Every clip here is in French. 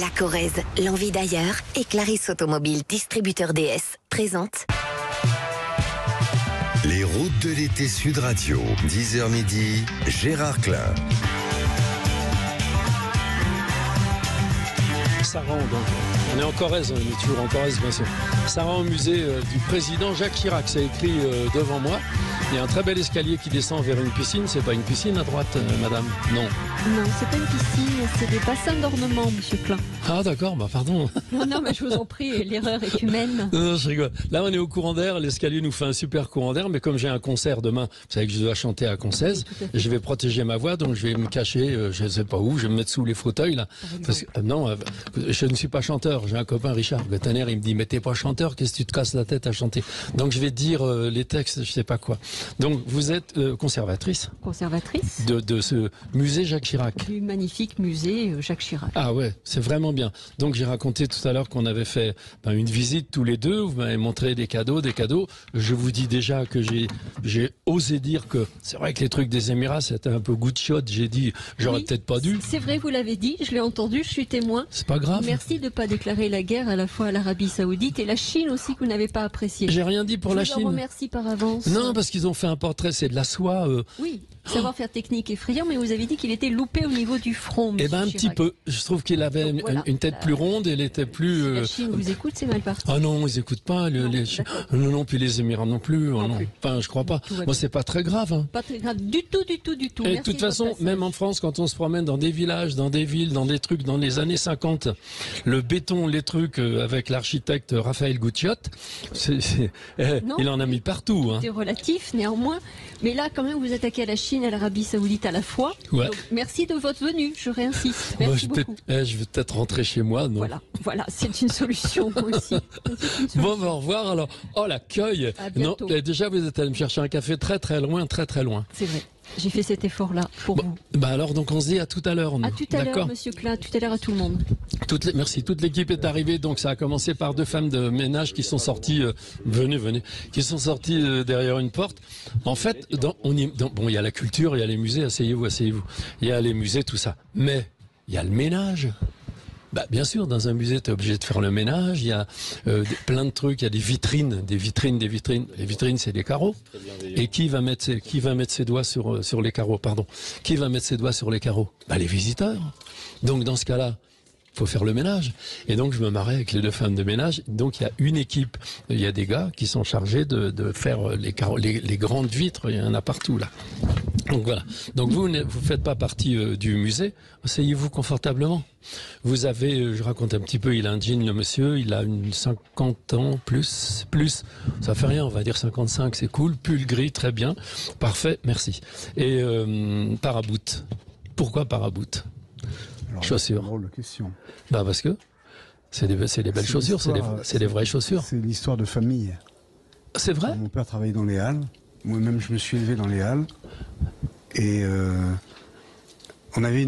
La Corrèze, l'envie d'ailleurs et Clarisse Automobile, distributeur DS, présente. Les routes de l'été Sud Radio, 10h midi, Gérard Klein. Ça rend donc, on est en Corrèze, on est toujours en Corrèze bien sûr. Ça rend au musée du président Jacques Chirac, c'est écrit devant moi. Il y a un très bel escalier qui descend vers une piscine. C'est pas une piscine à droite, madame? Non. Non, c'est pas une piscine, c'est des bassins d'ornement, monsieur Klein. Ah d'accord, bah pardon. Non, mais je vous en prie, l'erreur est humaine. Non, je rigole. Là, on est au courant d'air. L'escalier nous fait un super courant d'air, mais comme j'ai un concert demain, vous savez que je dois chanter à Concèze, je vais protéger ma voix, donc je vais me cacher, je ne sais pas où, je vais me mettre sous les fauteuils là. Parce que, non, je ne suis pas chanteur. J'ai un copain, Richard Gottener, il me dit, mais t'es pas chanteur, qu'est-ce que tu te casses la tête à chanter? Donc je vais dire les textes, je sais pas quoi. Donc vous êtes conservatrice. Conservatrice de ce musée Jacques Chirac. Du magnifique musée Jacques Chirac. Ah ouais, c'est vraiment bien. Donc j'ai raconté tout à l'heure qu'on avait fait une visite tous les deux. Vous m'avez montré des cadeaux. Je vous dis déjà que j'ai osé dire que c'est vrai que les trucs des Émirats c'était un peu good shot. J'ai dit j'aurais peut-être pas dû. C'est vrai, vous l'avez dit, je l'ai entendu, je suis témoin. C'est pas grave. Merci de ne pas déclarer la guerre à la fois à l'Arabie Saoudite et la Chine aussi que vous n'avez pas apprécié. J'ai rien dit pour la Chine. Je vous remercie par avance. Non, parce qu'ils ont fait un portrait, c'est de la soie. Oui, savoir-faire technique effrayant, mais vous avez dit qu'il était loupé au niveau du front. Eh ben un petit peu. Je trouve qu'il avait une tête plus ronde, elle était plus. Si la Chine vous écoute, c'est mal parti. Ah non, ils écoutent pas. Non, puis les Émirats non plus. Non. Enfin, je crois pas. Moi, c'est pas très grave. Hein. Pas très grave du tout. Et de toute façon, même en France, quand on se promène dans des villages, dans des villes, dans des trucs, dans les années 50, le béton, les trucs avec l'architecte Raphaël Gucciot, il en a mis partout. Hein. C'est relatif, néanmoins. Mais là, quand même, vous attaquez à la Chine et à l'Arabie Saoudite à la fois. Ouais. Donc, merci de votre venue, je réinsiste. Merci beaucoup. Je vais peut-être rentrer chez moi, non? Voilà, c'est une solution aussi. Bon, au revoir alors. Oh, l'accueil. Non, déjà, vous êtes allé me chercher un café très loin. C'est vrai. J'ai fait cet effort-là pour vous. Bah alors, donc on se dit à tout à l'heure. À tout à l'heure, monsieur Klein, à tout à l'heure à tout le monde. Merci. Toute l'équipe est arrivée. Donc ça a commencé par deux femmes de ménage qui sont sorties. Venez. Qui sont sorties derrière une porte. En fait, il y a la culture, il y a les musées. Asseyez-vous. Il y a les musées, tout ça. Mais il y a le ménage. Bah, bien sûr, dans un musée, tu es obligé de faire le ménage. Il y a plein de trucs. Il y a des vitrines. Les vitrines, c'est des carreaux. Et qui va mettre ses doigts sur les carreaux? Pardon. Qui va mettre ses doigts sur les carreaux? Bah, les visiteurs. Donc, dans ce cas-là, faut faire le ménage. Et donc, je me marrais avec les deux femmes de ménage. Donc, il y a une équipe. Il y a des gars qui sont chargés de faire les carreaux, les grandes vitres. Il y en a partout, là. Donc, voilà. Donc, vous faites pas partie du musée. Asseyez-vous confortablement. Vous avez, je raconte un petit peu, il a un jean, le monsieur, il a 50 ans, plus. Ça fait rien, on va dire 55, c'est cool. Pull gris, très bien. Parfait, merci. Et paraboot. Pourquoi paraboot? Chaussures. Drôle de question. Bah parce que c'est des belles chaussures, c'est des vraies chaussures. C'est l'histoire de famille. C'est vrai? Mon père travaillait dans les halles. Moi-même, je me suis élevé dans les halles. Et on avait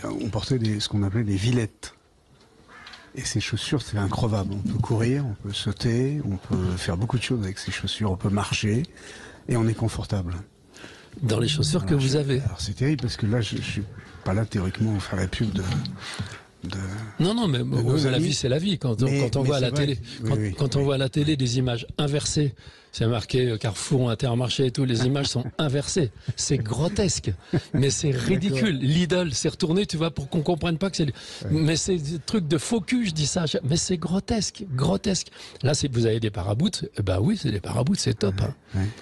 on portait ce qu'on appelait des villettes. Et ces chaussures, c'est increvable. On peut courir, on peut sauter, on peut faire beaucoup de choses avec ces chaussures. On peut marcher et on est confortable. Dans les chaussures que vous avez. Alors c'est terrible parce que là, je suis pas là théoriquement à faire la pub de Non, mais la vie, c'est la vie. Quand on voit à la télé, quand on voit à la télé des images inversées, c'est marqué Carrefour, Intermarché et tout, les images sont inversées. C'est grotesque, mais c'est ridicule. Lidl s'est retourné, tu vois, pour qu'on comprenne pas que c'est... Mais c'est des trucs de faux cul, je dis ça. Mais c'est grotesque. Là, vous avez des paraboots. Bah oui, c'est des paraboots, c'est top.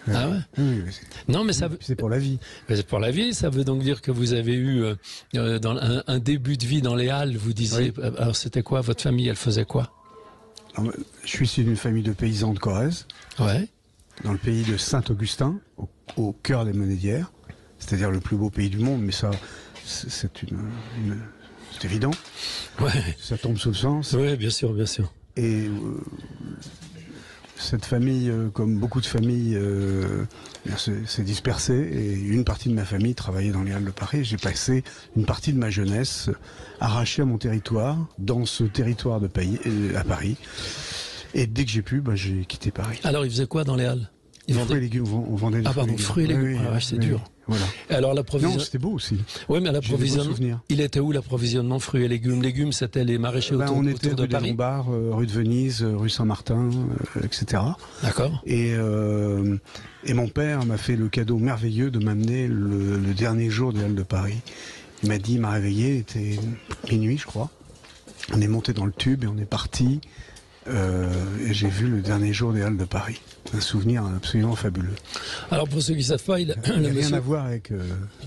Ah ouais. Oui, non, mais c'est pour la vie. C'est pour la vie. Ça veut donc dire que vous avez eu dans un début de vie dans les Halles. Vous disiez. Oui. Alors c'était quoi votre famille? Elle faisait quoi? Alors, je suis issu d'une famille de paysans de Corrèze. Ouais. Dans le pays de Saint-Augustin, au cœur des Monédières, c'est-à-dire le plus beau pays du monde, mais ça, c'est évident. Ouais. Ça tombe sous le sens. Oui, bien sûr. Et cette famille, comme beaucoup de familles, s'est dispersée. Et une partie de ma famille travaillait dans les Halles de Paris. J'ai passé une partie de ma jeunesse arrachée à mon territoire, dans ce territoire à Paris. Et dès que j'ai pu, j'ai quitté Paris. Alors, ils faisaient quoi dans les Halles? Fruits et légumes, on vendait des fruits et légumes. Oui, c'est dur. Voilà. Alors Non, l'approvisionnement. c'était beau aussi. Oui, mais J'ai des beaux l'approvisionnement. souvenirs. Il était où l'approvisionnement fruits et légumes? Légumes, c'était les maraîchers autour, On était autour de rue des Paris. Lombards, rue de Venise, rue Saint-Martin, etc. D'accord. Et mon père m'a fait le cadeau merveilleux de m'amener le dernier jour des Halles de Paris. Il m'a réveillé, il était minuit, je crois. On est monté dans le tube et on est parti. Et j'ai vu le dernier jour des Halles de Paris. Un souvenir absolument fabuleux. Alors pour ceux qui ne savent pas, Il n'y a rien à voir avec,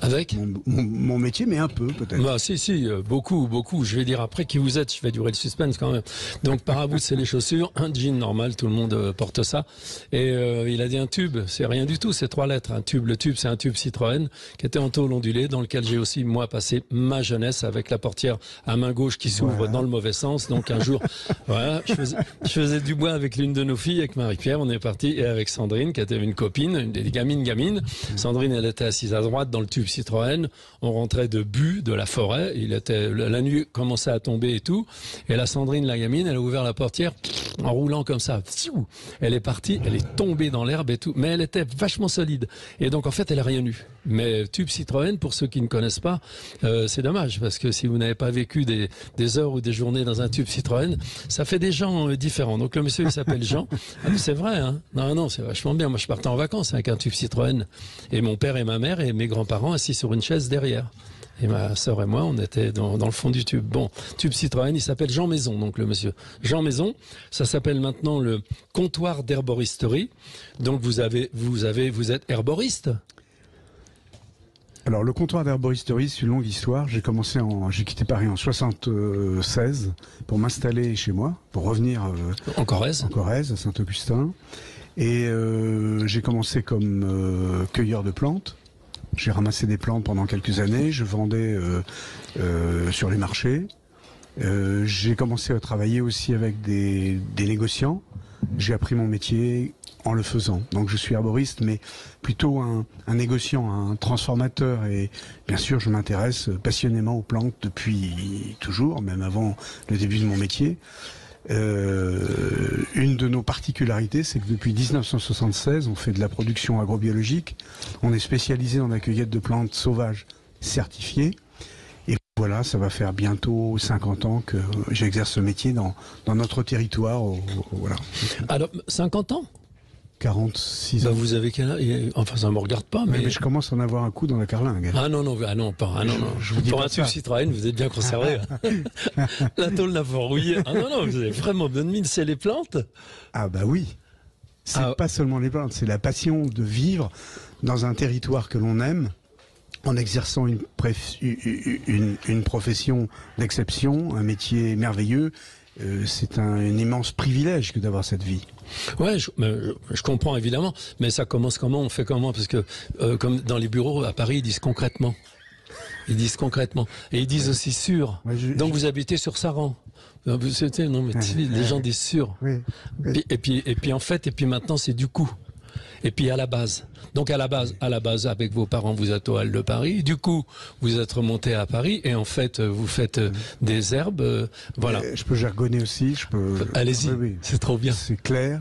avec mon métier, mais un peu peut-être. Bah si, beaucoup. Je vais dire après qui vous êtes, je vais durer le suspense quand même. Donc Parabout, c'est les chaussures, un jean normal, tout le monde porte ça. Et il a dit un tube, c'est rien du tout, c'est 3 lettres. Un tube, le tube, c'est un tube Citroën qui était en tôle ondulée, dans lequel j'ai aussi moi passé ma jeunesse avec la portière à main gauche qui s'ouvre dans le mauvais sens. Donc un jour, voilà, je faisais du bois avec l'une de nos filles, avec Marie-Pierre, on est parti, et avec Sandrine qui était une copine, une des gamines. Sandrine, elle était assise à droite dans le tube Citroën. On rentrait de de la forêt. La nuit commençait à tomber et tout. Et la Sandrine, la gamine, elle a ouvert la portière en roulant comme ça. Elle est partie, elle est tombée dans l'herbe et tout. Mais elle était vachement solide. Et donc, en fait, elle a rien eu. Mais tube Citroën, pour ceux qui ne connaissent pas, c'est dommage. Parce que si vous n'avez pas vécu des heures ou des journées dans un tube Citroën, ça fait des gens différents. Donc, le monsieur, il s'appelle Jean. Ah, c'est vrai, hein? Non, c'est vachement bien. Moi, je partais en vacances avec un tube Citroën. Et mon père et ma mère et mes grands-parents assis sur une chaise derrière. Et ma sœur et moi, on était dans le fond du tube. Bon, tube Citroën, il s'appelle Jean Maison, donc le monsieur. Jean Maison, ça s'appelle maintenant le comptoir d'herboristerie. Donc vous êtes herboriste? Alors, le comptoir d'herboristerie, c'est une longue histoire. J'ai quitté Paris en 76 pour m'installer chez moi, pour revenir en Corrèze, à Saint-Augustin. Et j'ai commencé comme cueilleur de plantes. J'ai ramassé des plantes pendant quelques années. Je vendais sur les marchés. J'ai commencé à travailler aussi avec des négociants. J'ai appris mon métier en le faisant. Donc je suis herboriste, mais plutôt un négociant, un transformateur. Et bien sûr, je m'intéresse passionnément aux plantes depuis toujours, même avant le début de mon métier. Une de nos particularités, c'est que depuis 1976, on fait de la production agrobiologique. On est spécialisé dans la cueillette de plantes sauvages certifiées. Et voilà, ça va faire bientôt 50 ans que j'exerce ce métier dans notre territoire. Voilà. Alors, 50 ans? 46 ans. Bah vous avez quel âge? Enfin, ça ne me regarde pas, mais... Mais je commence à en avoir un coup dans la carlingue. Non. Je vous dis pour pas un tube ça. Citroën, vous êtes bien conservé. La tôle l'a verrouillé. Non, vous avez vraiment bonne mine. C'est les plantes? Ah bah oui. C'est pas seulement les plantes, c'est la passion de vivre dans un territoire que l'on aime, en exerçant une profession d'exception, un métier merveilleux. C'est un immense privilège que d'avoir cette vie. Ouais, je comprends évidemment, mais ça commence comment? On fait comment? Parce que comme dans les bureaux à Paris, ils disent concrètement. Et ils disent aussi sûr. Donc vous habitez sur Saran. Les gens disent sûr. Oui. Et puis en fait, maintenant c'est du coup. Et puis à la base. Donc à la base, avec vos parents, vous êtes aux Halles de Paris. Du coup, vous êtes remonté à Paris et en fait, vous faites des herbes. Voilà. Je peux jargonner aussi. Allez-y, oui. c'est trop bien. C'est clair.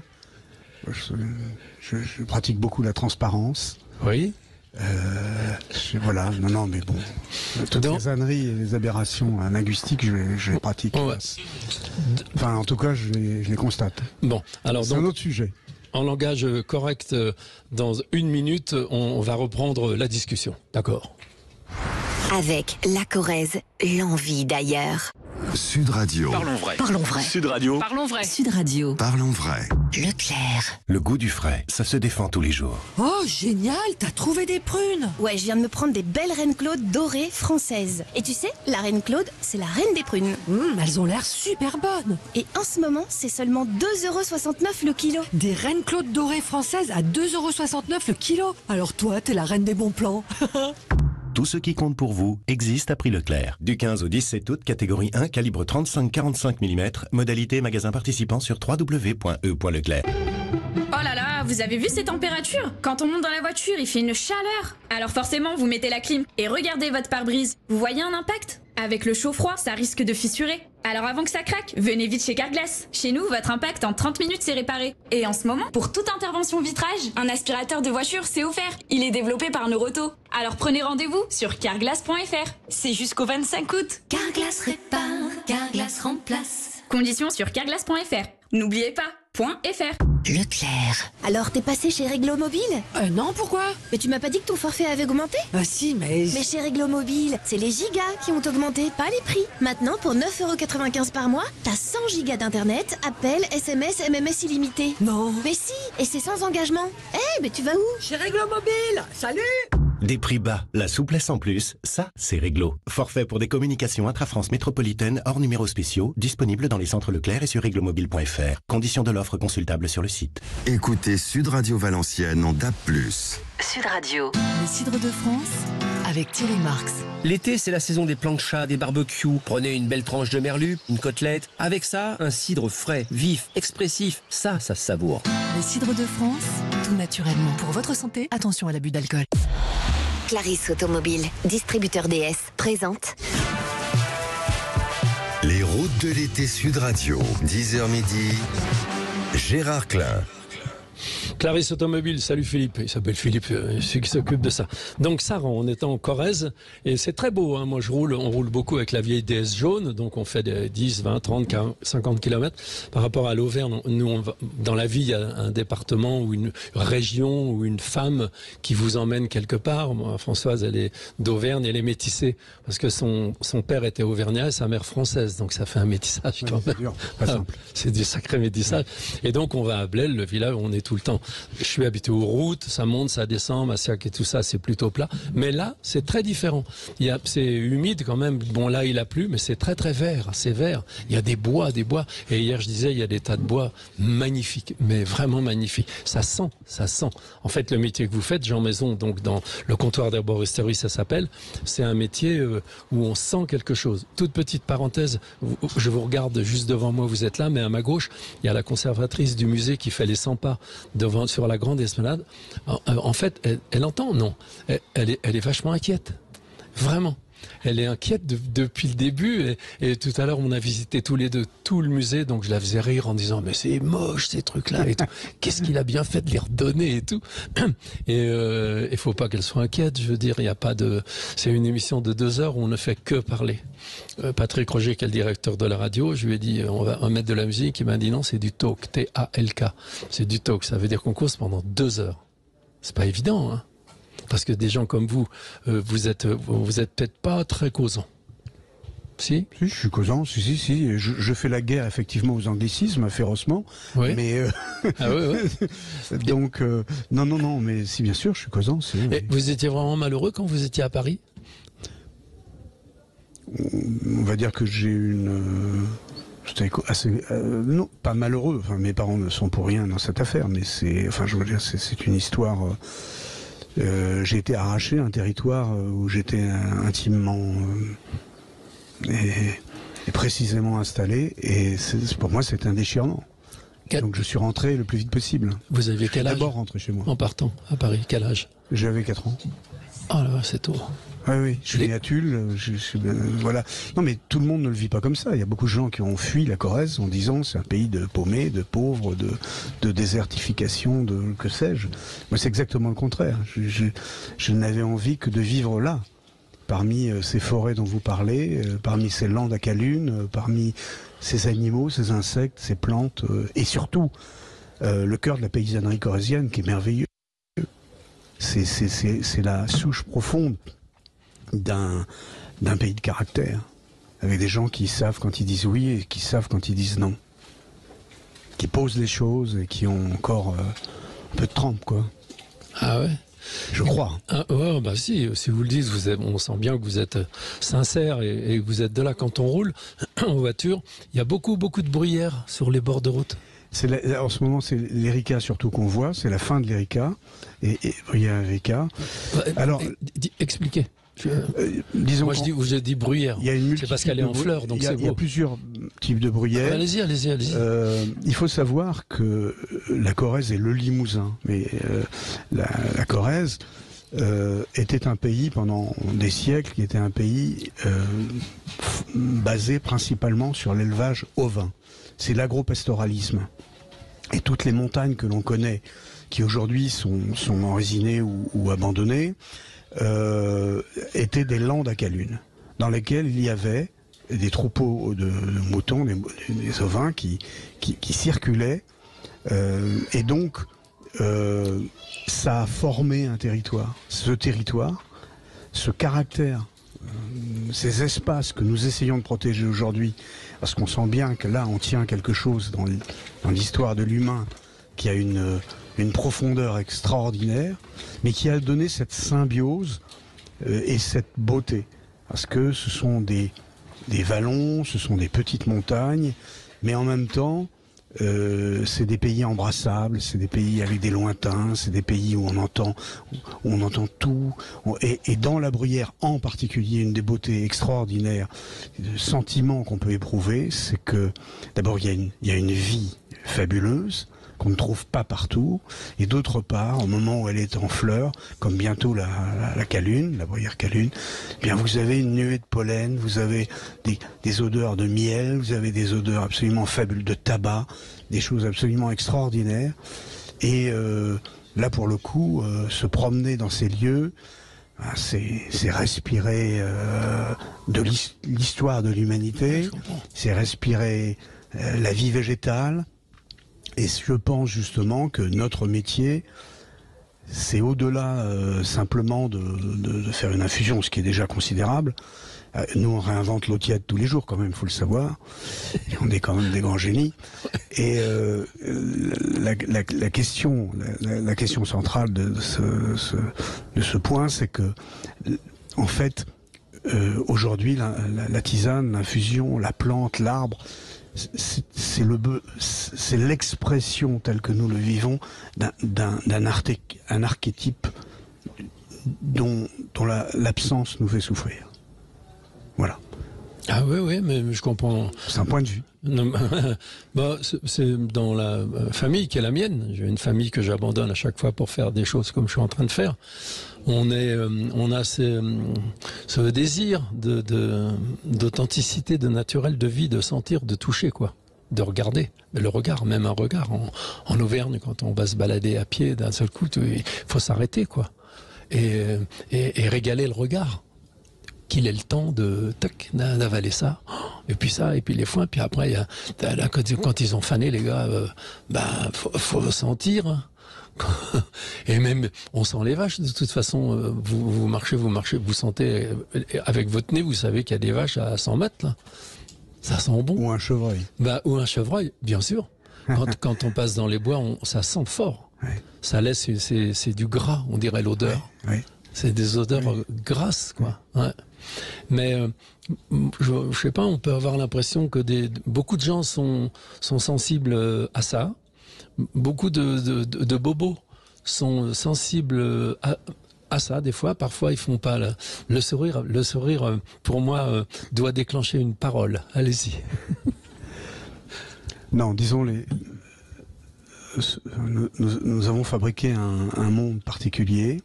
Je pratique beaucoup la transparence. Oui. Voilà, non, mais bon. Toutes les âneries et les aberrations linguistiques, je les pratique. Ouais. Enfin, en tout cas, je les constate. Bon, alors c'est un autre sujet. En langage correct, dans 1 minute, on va reprendre la discussion. D'accord. Avec la Corrèze, l'envie d'ailleurs. Sud Radio. Parlons vrai. Parlons vrai. Sud Radio. Parlons vrai. Sud Radio. Parlons vrai. Leclerc. Le goût du frais, ça se défend tous les jours. Oh, génial, t'as trouvé des prunes. Ouais, je viens de me prendre des belles reines Claude dorées françaises. Et tu sais, la reine Claude, c'est la reine des prunes. Elles ont l'air super bonnes. Et en ce moment, c'est seulement 2,69 € le kilo. Des reines Claude dorées françaises à 2,69 € le kilo. Alors toi, t'es la reine des bons plans. Tout ce qui compte pour vous existe à prix Leclerc. Du 15 au 17 août, catégorie 1, calibre 35-45 mm, modalité magasin participant sur www.e.leclerc. Oh là là, vous avez vu ces températures? Quand on monte dans la voiture, il fait une chaleur. Alors forcément, vous mettez la clim et regardez votre pare-brise. Vous voyez un impact? Avec le chaud-froid, ça risque de fissurer. Alors avant que ça craque, venez vite chez Carglass. Chez nous, votre impact en 30 minutes c'est réparé. Et en ce moment, pour toute intervention vitrage, un aspirateur de voiture c'est offert. Il est développé par Neuroto. Alors prenez rendez-vous sur carglass.fr. C'est jusqu'au 25 août. Carglass répare, Carglass remplace. Conditions sur carglass.fr. N'oubliez pas, .fr. Leclerc. Alors, t'es passé chez Réglo Mobile? Non, pourquoi? Mais tu m'as pas dit que ton forfait avait augmenté? Ah si, mais... Mais chez Réglo Mobile, c'est les gigas qui ont augmenté, pas les prix. Maintenant, pour 9,95 € par mois, t'as 100 gigas d'internet, appels, SMS, MMS illimités. Non. Mais si, et c'est sans engagement. Mais tu vas où? Chez Réglo Mobile. Salut. Des prix bas, la souplesse en plus, ça c'est Réglo. Forfait pour des communications intra-France métropolitaine hors numéros spéciaux, disponible dans les centres Leclerc et sur réglomobile.fr. Conditions de l'offre consultable sur le site. Écoutez Sud Radio Valenciennes en DAB+. Sud Radio. Le cidre de France avec Thierry Marx. L'été, c'est la saison des planchas, des barbecues. Prenez une belle tranche de merlu, une côtelette. Avec ça, un cidre frais, vif, expressif. Ça se savoure. Le cidre de France, tout naturellement. Pour votre santé, attention à l'abus d'alcool. Clarisse Automobile, distributeur DS, présente Les routes de l'été Sud Radio, 10h midi, Gérard Klein. Clarisse Automobile, salut Philippe. Il s'appelle Philippe, celui qui s'occupe de ça. Donc Saran, on est en Corrèze et c'est très beau. Moi on roule beaucoup avec la vieille DS jaune, donc on fait des 10, 20, 30, 40, 50 km. Par rapport à l'Auvergne, nous dans la vie, il y a un département ou une région ou une femme qui vous emmène quelque part. Moi, Françoise, elle est d'Auvergne, elle est métissée parce que son père était auvergnat et sa mère française, donc ça fait un métissage quand même. Pas simple. C'est du sacré métissage. Et donc on va à Blel, le village où on est tout le temps. Je suis habitué aux routes, ça monte, ça descend, Massiac et tout ça, c'est plutôt plat. Mais là, c'est très différent. C'est humide quand même. Bon, là, il a plu, mais c'est très très vert. C'est vert. Il y a des bois. Et hier, je disais, il y a des tas de bois magnifiques, mais vraiment magnifiques. Ça sent. En fait, le métier que vous faites, Jean Maison, donc dans le comptoir d'herboristerie, ça s'appelle, c'est un métier où on sent quelque chose. Toute petite parenthèse, je vous regarde juste devant moi, vous êtes là, mais à ma gauche, il y a la conservatrice du musée qui fait les 100 pas sur la grande esplanade. En fait, elle entend, non. Elle est vachement inquiète. Vraiment. Elle est inquiète depuis le début et tout à l'heure on a visité tous les deux tout le musée, donc je la faisais rire en disant mais c'est moche ces trucs-là et tout. Qu'est-ce qu'il a bien fait de les redonner et tout. Et il faut pas qu'elle soit inquiète. Je veux dire, il y a pas de. C'est une émission de 2 heures où on ne fait que parler. Patrick Roger, qui est le directeur de la radio, je lui ai dit on va mettre de la musique. Il m'a dit non, c'est du talk, T-A-L-K. C'est du talk. Ça veut dire qu'on cause pendant 2 heures. C'est pas évident, hein. Parce que des gens comme vous, vous êtes peut-être pas très causants. Si, je suis causant, si. Je fais la guerre effectivement aux anglicismes férocement. Oui. Mais oui. Donc non, mais si bien sûr, je suis causant. Et vous étiez vraiment malheureux quand vous étiez à Paris? On va dire que j'ai une non, pas malheureux. Enfin, mes parents ne sont pour rien dans cette affaire, mais c'est une histoire. J'ai été arraché à un territoire où j'étais intimement et précisément installé, et pour moi c'était un déchirement. Donc je suis rentré le plus vite possible. Vous aviez quel âge? D'abord rentré chez moi. En partant à Paris, quel âge? J'avais 4 ans. Ah là, c'est tôt. Oui, je suis né à Tulle, voilà. Non, mais tout le monde ne le vit pas comme ça. Il y a beaucoup de gens qui ont fui la Corrèze en disant c'est un pays de paumés, de pauvres, de désertification, de que sais-je. Moi, c'est exactement le contraire. Je n'avais envie que de vivre là, parmi ces forêts dont vous parlez, parmi ces landes à calunes, parmi ces animaux, ces insectes, ces plantes, et surtout le cœur de la paysannerie corrézienne qui est merveilleux. C'est la souche profonde d'un pays de caractère, avec des gens qui savent quand ils disent oui et qui savent quand ils disent non, qui posent les choses et qui ont encore un peu de trempe, quoi. Ah ouais? Je crois. Ah, ouais, bah si vous le dites, on sent bien que vous êtes sincère et que vous êtes de là. Quand on roule en voiture, il y a beaucoup de bruyères sur les bords de route. En ce moment, c'est l'Erika surtout qu'on voit, c'est la fin de l'Erika, et bruyère Erika. Alors, expliquez. Disons moi je dis bruyère. C'est parce qu'elle est en fleurs, donc c'est beau. Il y a plusieurs types de bruyères. Allez-y. Il faut savoir que la Corrèze est le Limousin, mais la Corrèze était un pays pendant des siècles, qui était un pays basé principalement sur l'élevage ovin. C'est l'agropastoralisme. Et toutes les montagnes que l'on connaît, qui aujourd'hui sont enracinées ou abandonnées, étaient des landes à calunes, dans lesquelles il y avait des troupeaux de moutons, des ovins qui circulaient, et donc ça a formé un territoire. Ce territoire, ce caractère, ces espaces que nous essayons de protéger aujourd'hui, parce qu'on sent bien que là on tient quelque chose dans l'histoire de l'humain qui a une profondeur extraordinaire, mais qui a donné cette symbiose et cette beauté, parce que ce sont des vallons, ce sont des petites montagnes, mais en même temps c'est des pays embrassables, c'est des pays avec des lointains, c'est des pays où on entend tout. Et dans la Bruyère en particulier, une des beautés extraordinaires, le sentiment qu'on peut éprouver, c'est que d'abord il y a une vie fabuleuse qu'on ne trouve pas partout, et d'autre part, au moment où elle est en fleurs, comme bientôt la calune, la bruyère calune, eh bien vous avez une nuée de pollen, vous avez des odeurs de miel, vous avez des odeurs absolument fabuleuses de tabac, des choses absolument extraordinaires. Et là, pour le coup, se promener dans ces lieux, c'est respirer de l'histoire de l'humanité, c'est respirer la vie végétale. Et je pense justement que notre métier, c'est au-delà simplement de faire une infusion, ce qui est déjà considérable. Nous, on réinvente l'eau tiède tous les jours, quand même, il faut le savoir. Et on est quand même des grands génies. Et la question centrale de ce point, c'est que, en fait, aujourd'hui, la tisane, l'infusion, la plante, l'arbre, c'est l'expression telle que nous le vivons d'un archétype dont l'absence nous fait souffrir. Voilà. Ah oui, mais je comprends. C'est un point de vue. Bah, c'est dans la famille qui est la mienne. J'ai une famille que j'abandonne à chaque fois pour faire des choses comme je suis en train de faire. On a ce désir d'authenticité, de naturel, de vie, de sentir, de toucher, quoi. De regarder. Mais le regard, même un regard. En Auvergne, quand on va se balader à pied d'un seul coup, il faut s'arrêter, quoi. Et régaler le regard. Qu'il ait le temps d'avaler ça, et puis les foins, puis après, quand ils ont fané, les gars, faut sentir. Et même, on sent les vaches, de toute façon, vous marchez, vous sentez, avec votre nez, vous savez qu'il y a des vaches à 100 mètres, là. Ça sent bon. Ou un chevreuil. Ou un chevreuil, bien sûr. Quand on passe dans les bois, ça sent fort. Ouais. Ça laisse, c'est du gras, on dirait l'odeur. Ouais. C'est des odeurs grasses, quoi. Ouais. Mais je sais pas, on peut avoir l'impression que beaucoup de gens sont sensibles à ça. Beaucoup de bobos sont sensibles à ça. Des fois, parfois, ils font pas le sourire. Le sourire, pour moi, doit déclencher une parole. Allez-y. Non, disons nous avons fabriqué un monde particulier.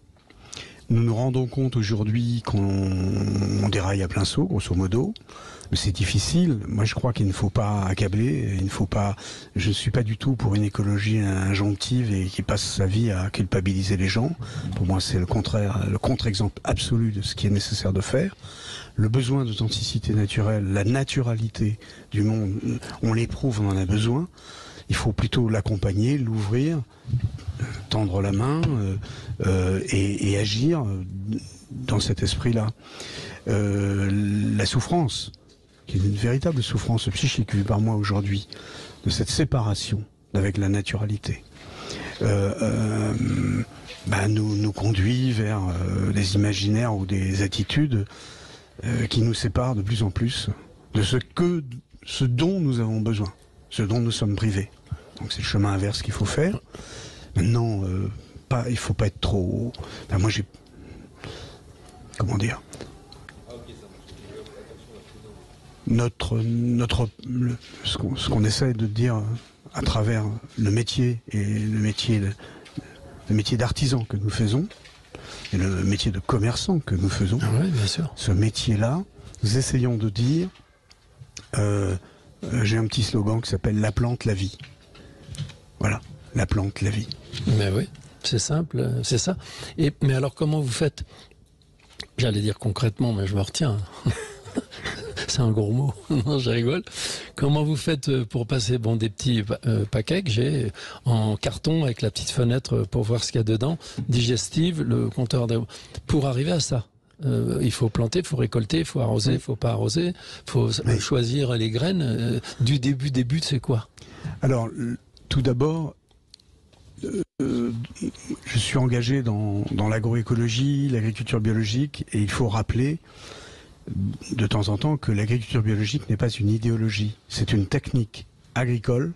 Nous nous rendons compte aujourd'hui qu'on déraille à plein saut, grosso modo. Mais c'est difficile. Moi, je crois qu'il ne faut pas accabler. Il ne faut pas. Je ne suis pas du tout pour une écologie injonctive et qui passe sa vie à culpabiliser les gens. Pour moi, c'est le contraire, le contre-exemple absolu de ce qui est nécessaire de faire. Le besoin d'authenticité naturelle, la naturalité du monde, on l'éprouve, on en a besoin. Il faut plutôt l'accompagner, l'ouvrir, tendre la main et agir dans cet esprit-là. La souffrance, qui est une véritable souffrance psychique vue par moi aujourd'hui, de cette séparation avec la naturalité, nous conduit vers des imaginaires ou des attitudes qui nous séparent de plus en plus de ce dont nous avons besoin, ce dont nous sommes privés. Donc c'est le chemin inverse qu'il faut faire. Maintenant, il faut pas être trop... moi j'ai... Comment dire ? Ce qu'on essaie de dire à travers le métier et le métier d'artisan que nous faisons, et le métier de commerçant que nous faisons. Ah oui, bien sûr. Ce métier-là, nous essayons de dire, j'ai un petit slogan qui s'appelle « La plante, la vie ». Voilà, la plante, la vie. Mais oui, c'est simple, c'est ça. Mais alors comment vous faites? J'allais dire concrètement, mais je me retiens. C'est un gros mot, non, je rigole. Comment vous faites pour passer des petits paquets que j'ai en carton avec la petite fenêtre pour voir ce qu'il y a dedans, digestive, le compteur pour arriver à ça? Il faut planter, il faut récolter, il faut arroser, il faut pas arroser, il faut choisir les graines. Du début, c'est quoi? Alors, tout d'abord, je suis engagé dans l'agroécologie, l'agriculture biologique, et il faut rappeler de temps en temps que l'agriculture biologique n'est pas une idéologie, c'est une technique agricole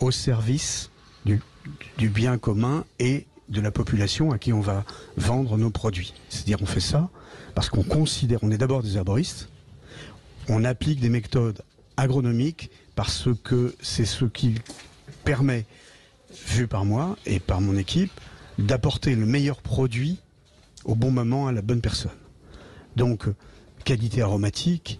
au service du bien commun et de la population à qui on va vendre nos produits. C'est-à-dire on fait ça parce qu'on considère, on est d'abord des arboristes, on applique des méthodes agronomiques parce que c'est ce qui permet, vu par moi et par mon équipe, d'apporter le meilleur produit au bon moment à la bonne personne. Donc, qualité aromatique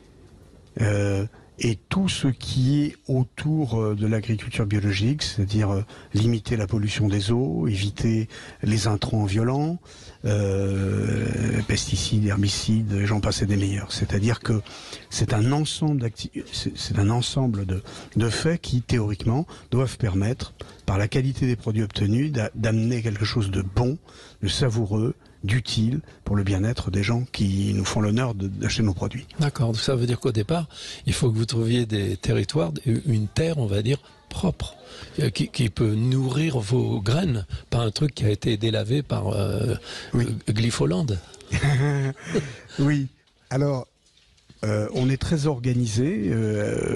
et tout ce qui est autour de l'agriculture biologique, c'est-à-dire limiter la pollution des eaux, éviter les intrants violents, pesticides, herbicides, j'en passe et des meilleurs. C'est-à-dire que c'est un ensemble de faits qui, théoriquement, doivent permettre, par la qualité des produits obtenus, d'amener quelque chose de bon, de savoureux, d'utile pour le bien-être des gens qui nous font l'honneur d'acheter nos produits. D'accord, donc ça veut dire qu'au départ, il faut que vous trouviez des territoires, une terre, on va dire, propre, qui peut nourrir vos graines, pas un truc qui a été délavé par Glypholand. Oui, alors on est très organisé,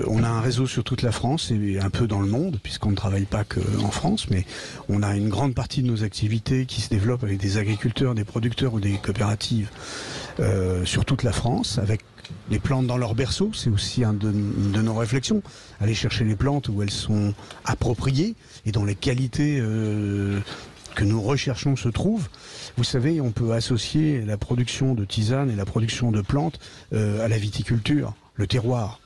on a un réseau sur toute la France et un peu dans le monde, puisqu'on ne travaille pas qu'en France, mais on a une grande partie de nos activités qui se développent avec des agriculteurs, des producteurs ou des coopératives sur toute la France, avec les plantes dans leur berceau. C'est aussi une de nos réflexions, aller chercher les plantes où elles sont appropriées et dont les qualités que nous recherchons se trouvent. Vous savez, on peut associer la production de tisanes et la production de plantes à la viticulture, le terroir.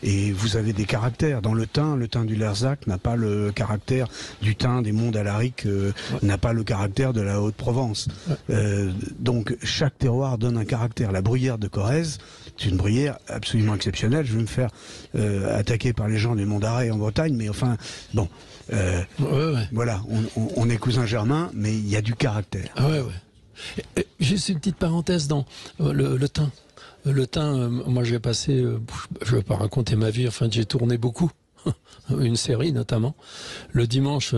Et vous avez des caractères. Dans le thym du Larzac n'a pas le caractère du thym des monts d'Alaric, n'a pas le caractère de la Haute-Provence. Donc chaque terroir donne un caractère. La bruyère de Corrèze, c'est une bruyère absolument exceptionnelle. Je vais me faire attaquer par les gens des Monts d'Arrée en Bretagne, mais enfin, bon... Voilà, on est cousins germains, mais il y a du caractère. Ah ouais. Juste une petite parenthèse dans le thym. Le thym, moi j'ai passé, je ne vais pas raconter ma vie, enfin j'ai tourné beaucoup, une série notamment. Le dimanche,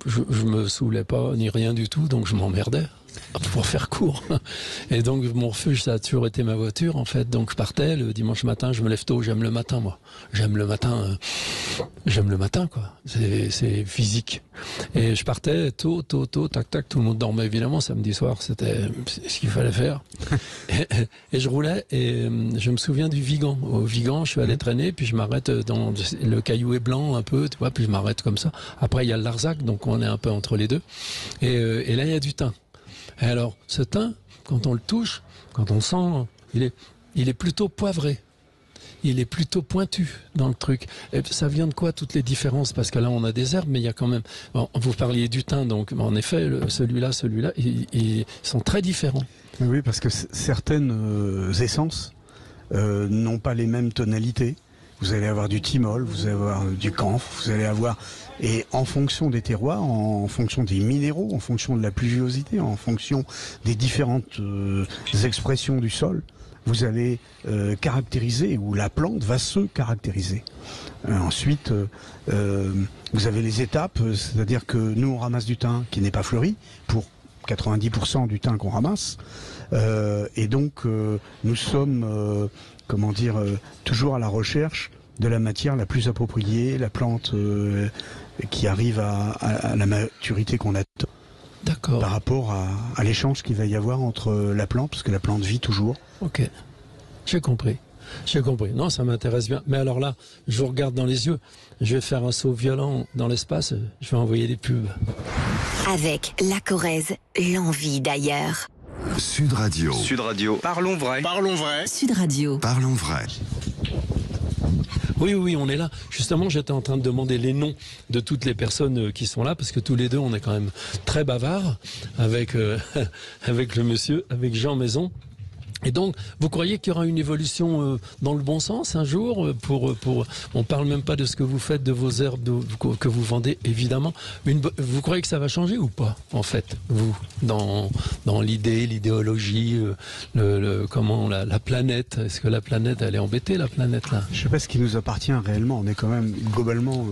je me saoulais pas ni rien du tout, donc je m'emmerdais. Pour faire court. Et donc mon refuge, ça a toujours été ma voiture en fait. Donc je partais le dimanche matin, je me lève tôt, j'aime le matin moi. J'aime le matin quoi. C'est physique. Et je partais tôt, tac tac, tout le monde dormait évidemment, samedi soir, c'était ce qu'il fallait faire. Et je roulais et je me souviens du Vigan. Au Vigan, je suis allé traîner, puis je m'arrête dans le caillouet blanc un peu, tu vois, puis je m'arrête comme ça. Après il y a le Larzac, donc on est un peu entre les deux. Et là il y a du thym. Et alors, ce thym, quand on le touche, quand on sent, il est plutôt poivré. Il est plutôt pointu dans le truc. Et ça vient de quoi toutes les différences? Parce que là, on a des herbes, mais il y a quand même... Bon, vous parliez du thym, donc en effet, celui-là, ils sont très différents. Oui, parce que certaines essences n'ont pas les mêmes tonalités. Vous allez avoir du thymol, vous allez avoir du camphre, vous allez avoir... Et en fonction des terroirs, en fonction des minéraux, en fonction de la pluviosité, en fonction des différentes expressions du sol, vous allez caractériser, ou la plante va se caractériser. Ensuite, vous avez les étapes, c'est-à-dire que nous on ramasse du thym qui n'est pas fleuri, pour 90% du thym qu'on ramasse, et donc nous sommes, toujours à la recherche de la matière la plus appropriée, la plante qui arrive à la maturité qu'on attend. D'accord. Par rapport à l'échange qu'il va y avoir entre la plante, parce que la plante vit toujours. Ok, j'ai compris. Non, ça m'intéresse bien. Mais alors là, je vous regarde dans les yeux, je vais faire un saut violent dans l'espace, je vais envoyer des pubs. Avec la Corrèze, l'envie d'ailleurs. Sud Radio. Sud Radio. Parlons vrai. Parlons vrai. Sud Radio. Parlons vrai. Oui, on est là. Justement, j'étais en train de demander les noms de toutes les personnes qui sont là, parce que tous les deux, on est quand même très bavards avec, avec le monsieur, avec Jean Maison. Et donc, vous croyez qu'il y aura une évolution dans le bon sens un jour on parle même pas de ce que vous faites, de vos herbes que vous vendez, évidemment. Vous croyez que ça va changer ou pas, en fait, vous, dans l'idée, l'idéologie, comment la planète? Est-ce que la planète, elle est embêtée, la planète, là? Je sais pas ce qui nous appartient réellement. On est quand même, globalement,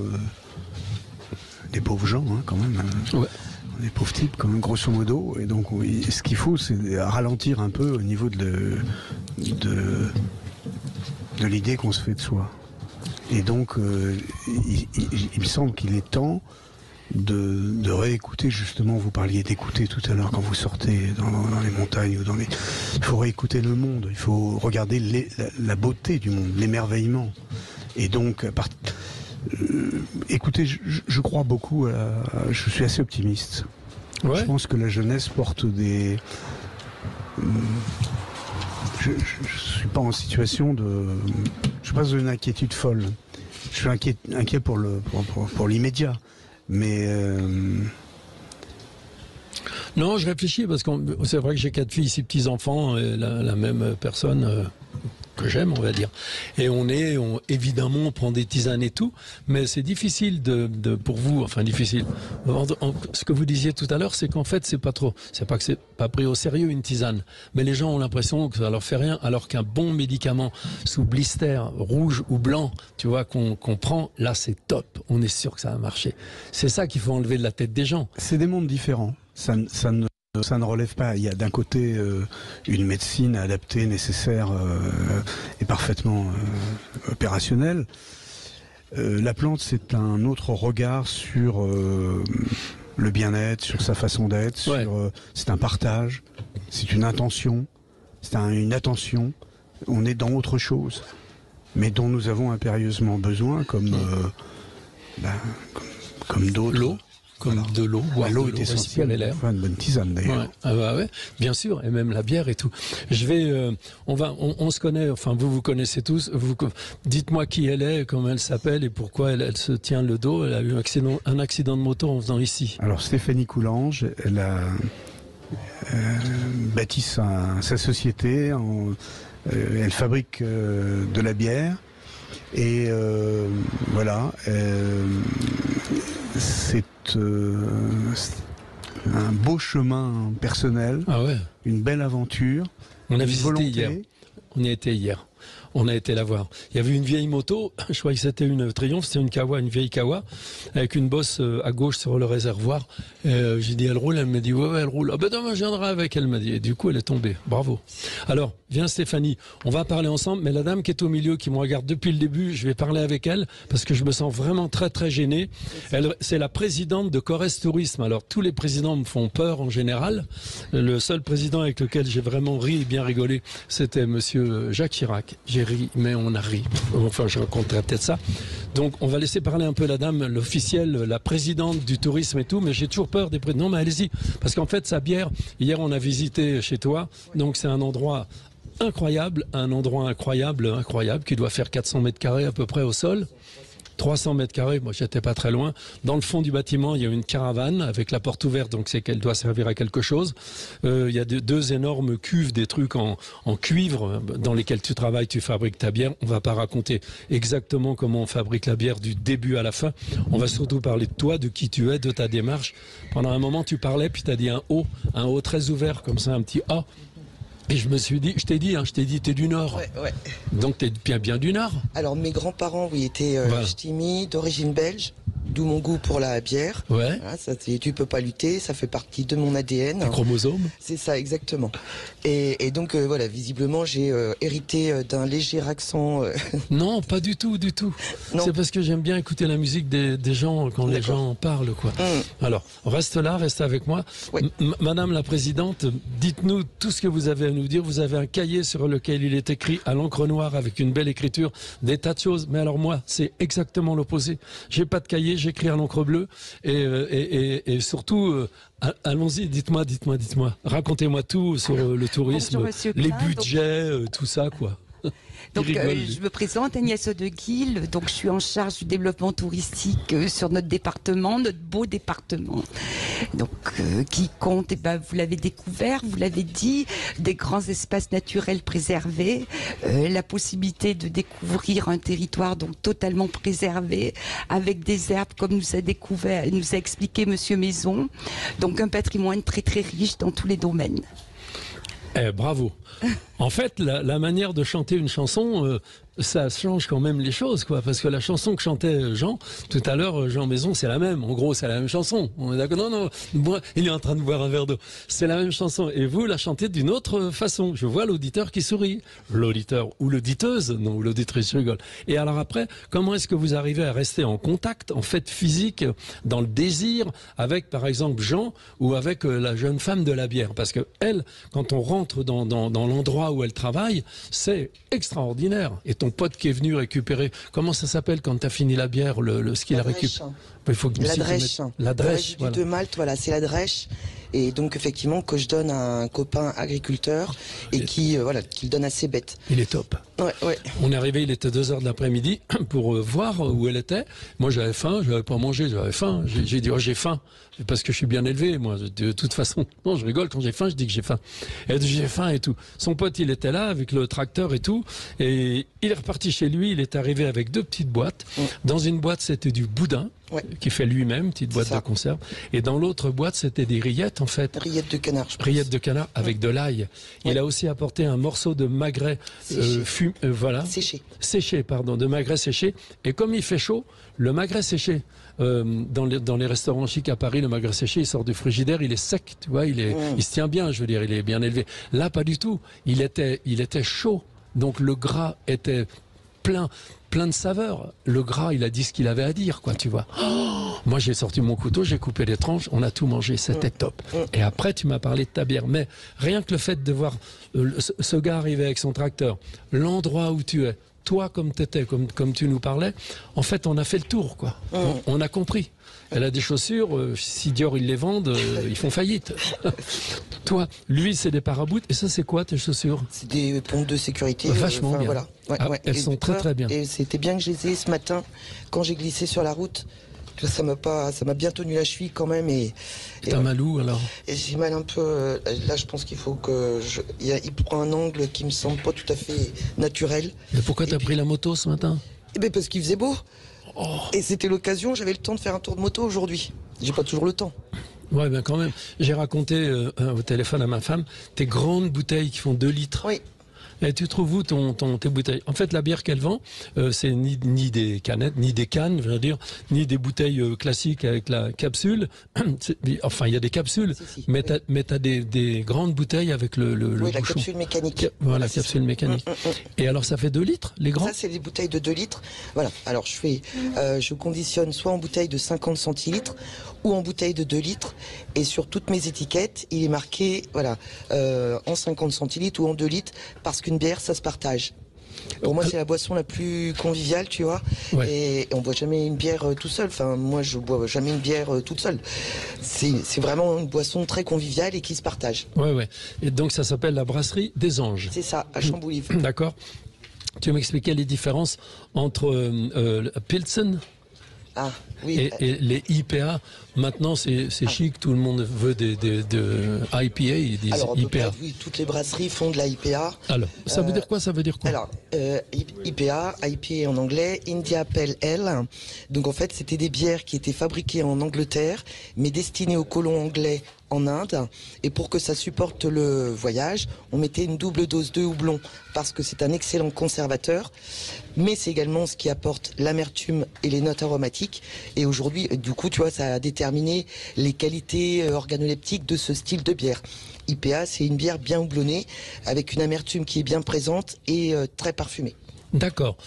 des pauvres gens, hein, quand même. Ouais. Des pauvres types, quand même, grosso modo. Et donc, ce qu'il faut, c'est ralentir un peu au niveau de l'idée qu'on se fait de soi. Et donc, il me semble qu'il est temps de réécouter, justement, vous parliez d'écouter tout à l'heure quand vous sortez dans les montagnes ou il faut réécouter le monde, il faut regarder la beauté du monde, l'émerveillement. Et donc, écoutez, je crois beaucoup, je suis assez optimiste. Ouais. Je pense que la jeunesse porte des... Je suis pas en situation de... Je suis pas dans une inquiétude folle. Je suis inquiet pour l'immédiat. Mais... Non, je réfléchis parce que c'est vrai que j'ai 4 filles, 6 petits-enfants, la même personne... que j'aime, on va dire. Et évidemment, on prend des tisanes et tout, mais c'est difficile pour vous, enfin difficile. Ce que vous disiez tout à l'heure, c'est qu'en fait, c'est pas que c'est pas pris au sérieux une tisane, mais les gens ont l'impression que ça leur fait rien, alors qu'un bon médicament sous blister rouge ou blanc, tu vois, qu'on prend, là c'est top. On est sûr que ça va marcher. C'est ça qu'il faut enlever de la tête des gens. C'est des mondes différents. Ça ne relève pas. Il y a d'un côté une médecine adaptée, nécessaire et parfaitement opérationnelle. La plante, c'est un autre regard sur le bien-être, sur sa façon d'être. Ouais. C'est un partage, c'est une intention, c'est une attention. On est dans autre chose, mais dont nous avons impérieusement besoin, comme d'autres. L'eau. Comme de l'eau, l'eau est essentielle, enfin, une bonne tisane d'ailleurs. Ouais. Ah bah ouais, bien sûr, et même la bière et tout. On se connaît, enfin vous connaissez tous. Dites-moi qui elle est, comment elle s'appelle et pourquoi elle se tient le dos. Elle a eu un accident de moto en venant ici. Alors Stéphanie Coulange, elle a bâti sa société. Elle fabrique de la bière et voilà. C'est un beau chemin personnel, une belle aventure. On a visité hier. On y a été hier. On a été la voir. Il y avait une vieille moto, je crois que c'était une Triumph, c'était une vieille Kawa, avec une bosse à gauche sur le réservoir. J'ai dit, elle roule, elle m'a dit, ouais, elle roule. Ah ben non, je viendrai avec elle, m'a dit. Et du coup, elle est tombée. Bravo. Alors, viens Stéphanie, on va parler ensemble, mais la dame qui est au milieu, qui me regarde depuis le début, je vais parler avec elle, parce que je me sens vraiment très très gêné. C'est la présidente de Corrèze Tourisme. Alors, tous les présidents me font peur en général. Le seul président avec lequel j'ai vraiment ri et bien rigolé, c'était monsieur Jacques Chirac. J'ai ri, mais on a ri. Enfin, je raconterai peut-être ça. Donc, on va laisser parler un peu la dame, l'officielle, la présidente du tourisme et tout, mais j'ai toujours peur des présidents. Non, mais allez-y. Parce qu'en fait, sa bière, hier, on a visité chez toi. Donc, c'est un endroit incroyable, qui doit faire 400 mètres carrés à peu près au sol. 300 mètres carrés, moi j'étais pas très loin. Dans le fond du bâtiment, il y a une caravane avec la porte ouverte, donc c'est qu'elle doit servir à quelque chose. Il y a deux énormes cuves, des trucs en cuivre dans lesquels tu travailles, tu fabriques ta bière. On va pas raconter exactement comment on fabrique la bière du début à la fin. On va surtout parler de toi, de qui tu es, de ta démarche. Pendant un moment, tu parlais, puis tu as dit un O très ouvert, comme ça, un petit A. Et je me suis dit, je t'ai dit, t'es du Nord. Ouais. Donc t'es bien du Nord. Alors mes grands-parents, oui, étaient ch'timi, d'origine belge, d'où mon goût pour la bière. Ouais. Voilà, ça, tu peux pas lutter, ça fait partie de mon ADN. Les chromosomes. C'est ça, exactement. Et donc voilà, visiblement, j'ai hérité d'un léger accent. Non, pas du tout. C'est parce que j'aime bien écouter la musique des gens quand les gens parlent, quoi. Alors, reste là, reste avec moi. Oui. Madame la Présidente, dites-nous tout ce que vous avez à nous dire. Vous avez un cahier sur lequel il est écrit à l'encre noire avec une belle écriture, des tas de choses. Mais alors moi, c'est exactement l'opposé. J'ai pas de cahier, j'écris à l'encre bleue et surtout, allons-y, dites-moi. Racontez-moi tout sur le tourisme, Bonjour, les Klein, budgets, tout ça, quoi. Donc, je me présente, Agnès Odeguil. Donc, je suis en charge du développement touristique sur notre département, notre beau département. Donc, qui compte, vous l'avez découvert, vous l'avez dit, des grands espaces naturels préservés, la possibilité de découvrir un territoire donc totalement préservé, avec des herbes comme nous a expliqué Monsieur Maison. Donc, un patrimoine très très riche dans tous les domaines. Bravo. En fait, la manière de chanter une chanson, ça change quand même les choses, quoi. Parce que la chanson que chantait Jean, tout à l'heure, Jean Maison, c'est la même. En gros, c'est la même chanson. On est d'accord? Non, il est en train de boire un verre d'eau. C'est la même chanson. Et vous la chantez d'une autre façon. Je vois l'auditeur qui sourit. L'auditeur ou l'auditeuse, non, ou l'auditrice rigole. Et alors après, comment est-ce que vous arrivez à rester en contact, en fait, physique, dans le désir, avec, par exemple, Jean, ou avec la jeune femme de la bière? Parce que elle, quand on rentre dans l'endroit où elle travaille, c'est extraordinaire. Et ton pote qui est venu récupérer, comment ça s'appelle quand tu as fini la bière, ce qu'il a récupéré? Il faut que la drèche. La drèche, voilà. De Malte, voilà, c'est la drèche. Et donc effectivement que je donne à un copain agriculteur et qui le donne à ses bêtes. Il est top. Ouais. On est arrivé, il était 2h de l'après-midi pour voir où elle était. Moi j'avais faim, j'avais pas mangé, j'avais faim. J'ai dit j'ai faim parce que je suis bien élevé moi. De toute façon, non, je rigole quand j'ai faim, je dis que j'ai faim. Elle dit j'ai faim et tout. Son pote il était là avec le tracteur et tout et il est reparti chez lui. Il est arrivé avec 2 petites boîtes. Dans une boîte c'était du boudin. Qui fait lui-même, petite boîte de conserve. Et dans l'autre boîte, c'était des rillettes, en fait. Rillettes de canard, je pense. Rillettes de canard avec de l'ail. Il a aussi apporté un morceau de magret séché, de magret séché. Et comme il fait chaud, le magret séché, dans les restaurants chics à Paris, le magret séché, il sort du frigidaire, il est sec, tu vois, il se tient bien, je veux dire, il est bien élevé. Là, pas du tout. Il était chaud. Donc le gras était plein de saveurs. Le gras, il a dit ce qu'il avait à dire, quoi, tu vois. Moi, j'ai sorti mon couteau, j'ai coupé les tranches, on a tout mangé, c'était top. Et après, tu m'as parlé de ta bière. Mais rien que le fait de voir ce gars arriver avec son tracteur, l'endroit où tu es, toi comme tu étais, comme tu nous parlais, en fait, on a fait le tour, quoi. On a compris. Elle a des chaussures, si Dior ils les vendent, ils font faillite. Toi, lui, c'est des paraboutes. Et ça, c'est quoi tes chaussures? C'est des pompes de sécurité. Vachement bien. Voilà. Elles sont très bien. Et c'était bien que je les ai ce matin quand j'ai glissé sur la route. Ça m'a bien tenu la cheville quand même. T'as mal où alors? Et j'ai mal un peu. Là, je pense qu'il faut que il prend un angle qui me semble pas tout à fait naturel. Mais pourquoi t'as pris la moto ce matin? Parce qu'il faisait beau. Et c'était l'occasion, j'avais le temps de faire un tour de moto aujourd'hui. J'ai pas toujours le temps. Ouais, ben quand même. J'ai raconté au téléphone à ma femme tes grandes bouteilles qui font 2 litres. Oui. Et tu trouves où tes bouteilles? En fait, la bière qu'elle vend, c'est ni des canettes, ni des cannes, je veux dire, ni des bouteilles classiques avec la capsule. Enfin, il y a des capsules, mais t'as des grandes bouteilles avec le bouchon. La capsule mécanique. Voilà, capsule mécanique. Et alors, ça fait 2 litres, les grands? Ça, c'est des bouteilles de 2 litres. Voilà. Alors, je conditionne soit en bouteille de 50 centilitres ou en bouteille de 2 litres. Et sur toutes mes étiquettes, il est marqué, en 50 centilitres ou en 2 litres, parce qu'une bière, ça se partage. Pour moi, c'est la boisson la plus conviviale, tu vois. Et on boit jamais une bière tout seul. Enfin, moi, je bois jamais une bière toute seule. C'est vraiment une boisson très conviviale et qui se partage. Ouais. Et donc, ça s'appelle la brasserie des Anges. C'est ça, à Chamboulive. D'accord. Tu m'expliquais les différences entre Pilsen et les IPA. Maintenant, c'est chic, tout le monde veut des IPA, ils disent alors, IPA. Oui, toutes les brasseries font de la IPA. Alors, ça veut dire quoi? Alors, IPA en anglais, India Pale Ale. Donc en fait, c'était des bières qui étaient fabriquées en Angleterre, mais destinées aux colons anglais en Inde. Et pour que ça supporte le voyage, on mettait une double dose de houblon, parce que c'est un excellent conservateur, mais c'est également ce qui apporte l'amertume et les notes aromatiques. Et aujourd'hui, du coup, tu vois, ça a déterminé les qualités organoleptiques de ce style de bière. IPA, c'est une bière bien houblonnée, avec une amertume qui est bien présente et très parfumée. D'accord.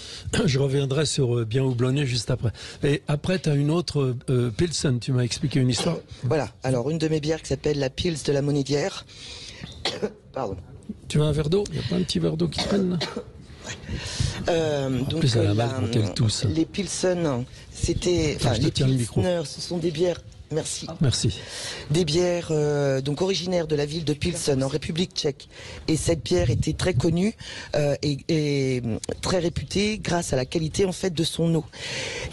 Je reviendrai sur bien houblonné juste après. Et après, tu as une autre Pilsen, tu m'as expliqué une histoire. Voilà. Alors, une de mes bières qui s'appelle la Pils de la Monédière. Pardon. Tu veux un verre d'eau? Il n'y a pas un petit verre d'eau qui traîne là? En plus, elle a mal quand elle tousse. Les Pilsen, c'était... Enfin, les Pilsner, ce sont des bières... Merci. Merci. Des bières donc originaires de la ville de Pilsen en République tchèque. Et cette bière était très connue et très réputée grâce à la qualité en fait de son eau.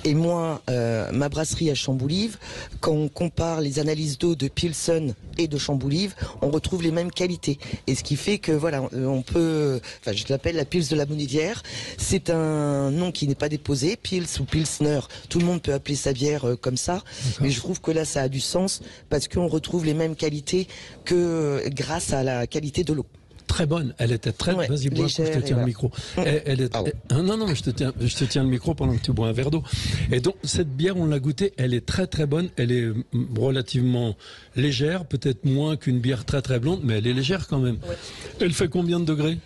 Et moi, ma brasserie à Chamboulive, quand on compare les analyses d'eau de Pilsen et de Chamboulive, on retrouve les mêmes qualités. Et ce qui fait que voilà, on peut, enfin je l'appelle la Pils de la Monédière. C'est un nom qui n'est pas déposé, Pils ou Pilsner. Tout le monde peut appeler sa bière comme ça. Mais je trouve que là ça a du sens parce qu'on retrouve les mêmes qualités que grâce à la qualité de l'eau. Très bonne, elle était très... Ouais, vas-y, bois, je te tiens le micro. Non, mais je te tiens le micro pendant que tu bois un verre d'eau. Et donc, cette bière, on l'a goûtée, elle est très très bonne, elle est relativement légère, peut-être moins qu'une bière très très blonde, mais elle est légère quand même. Ouais. Elle fait combien de degrés ?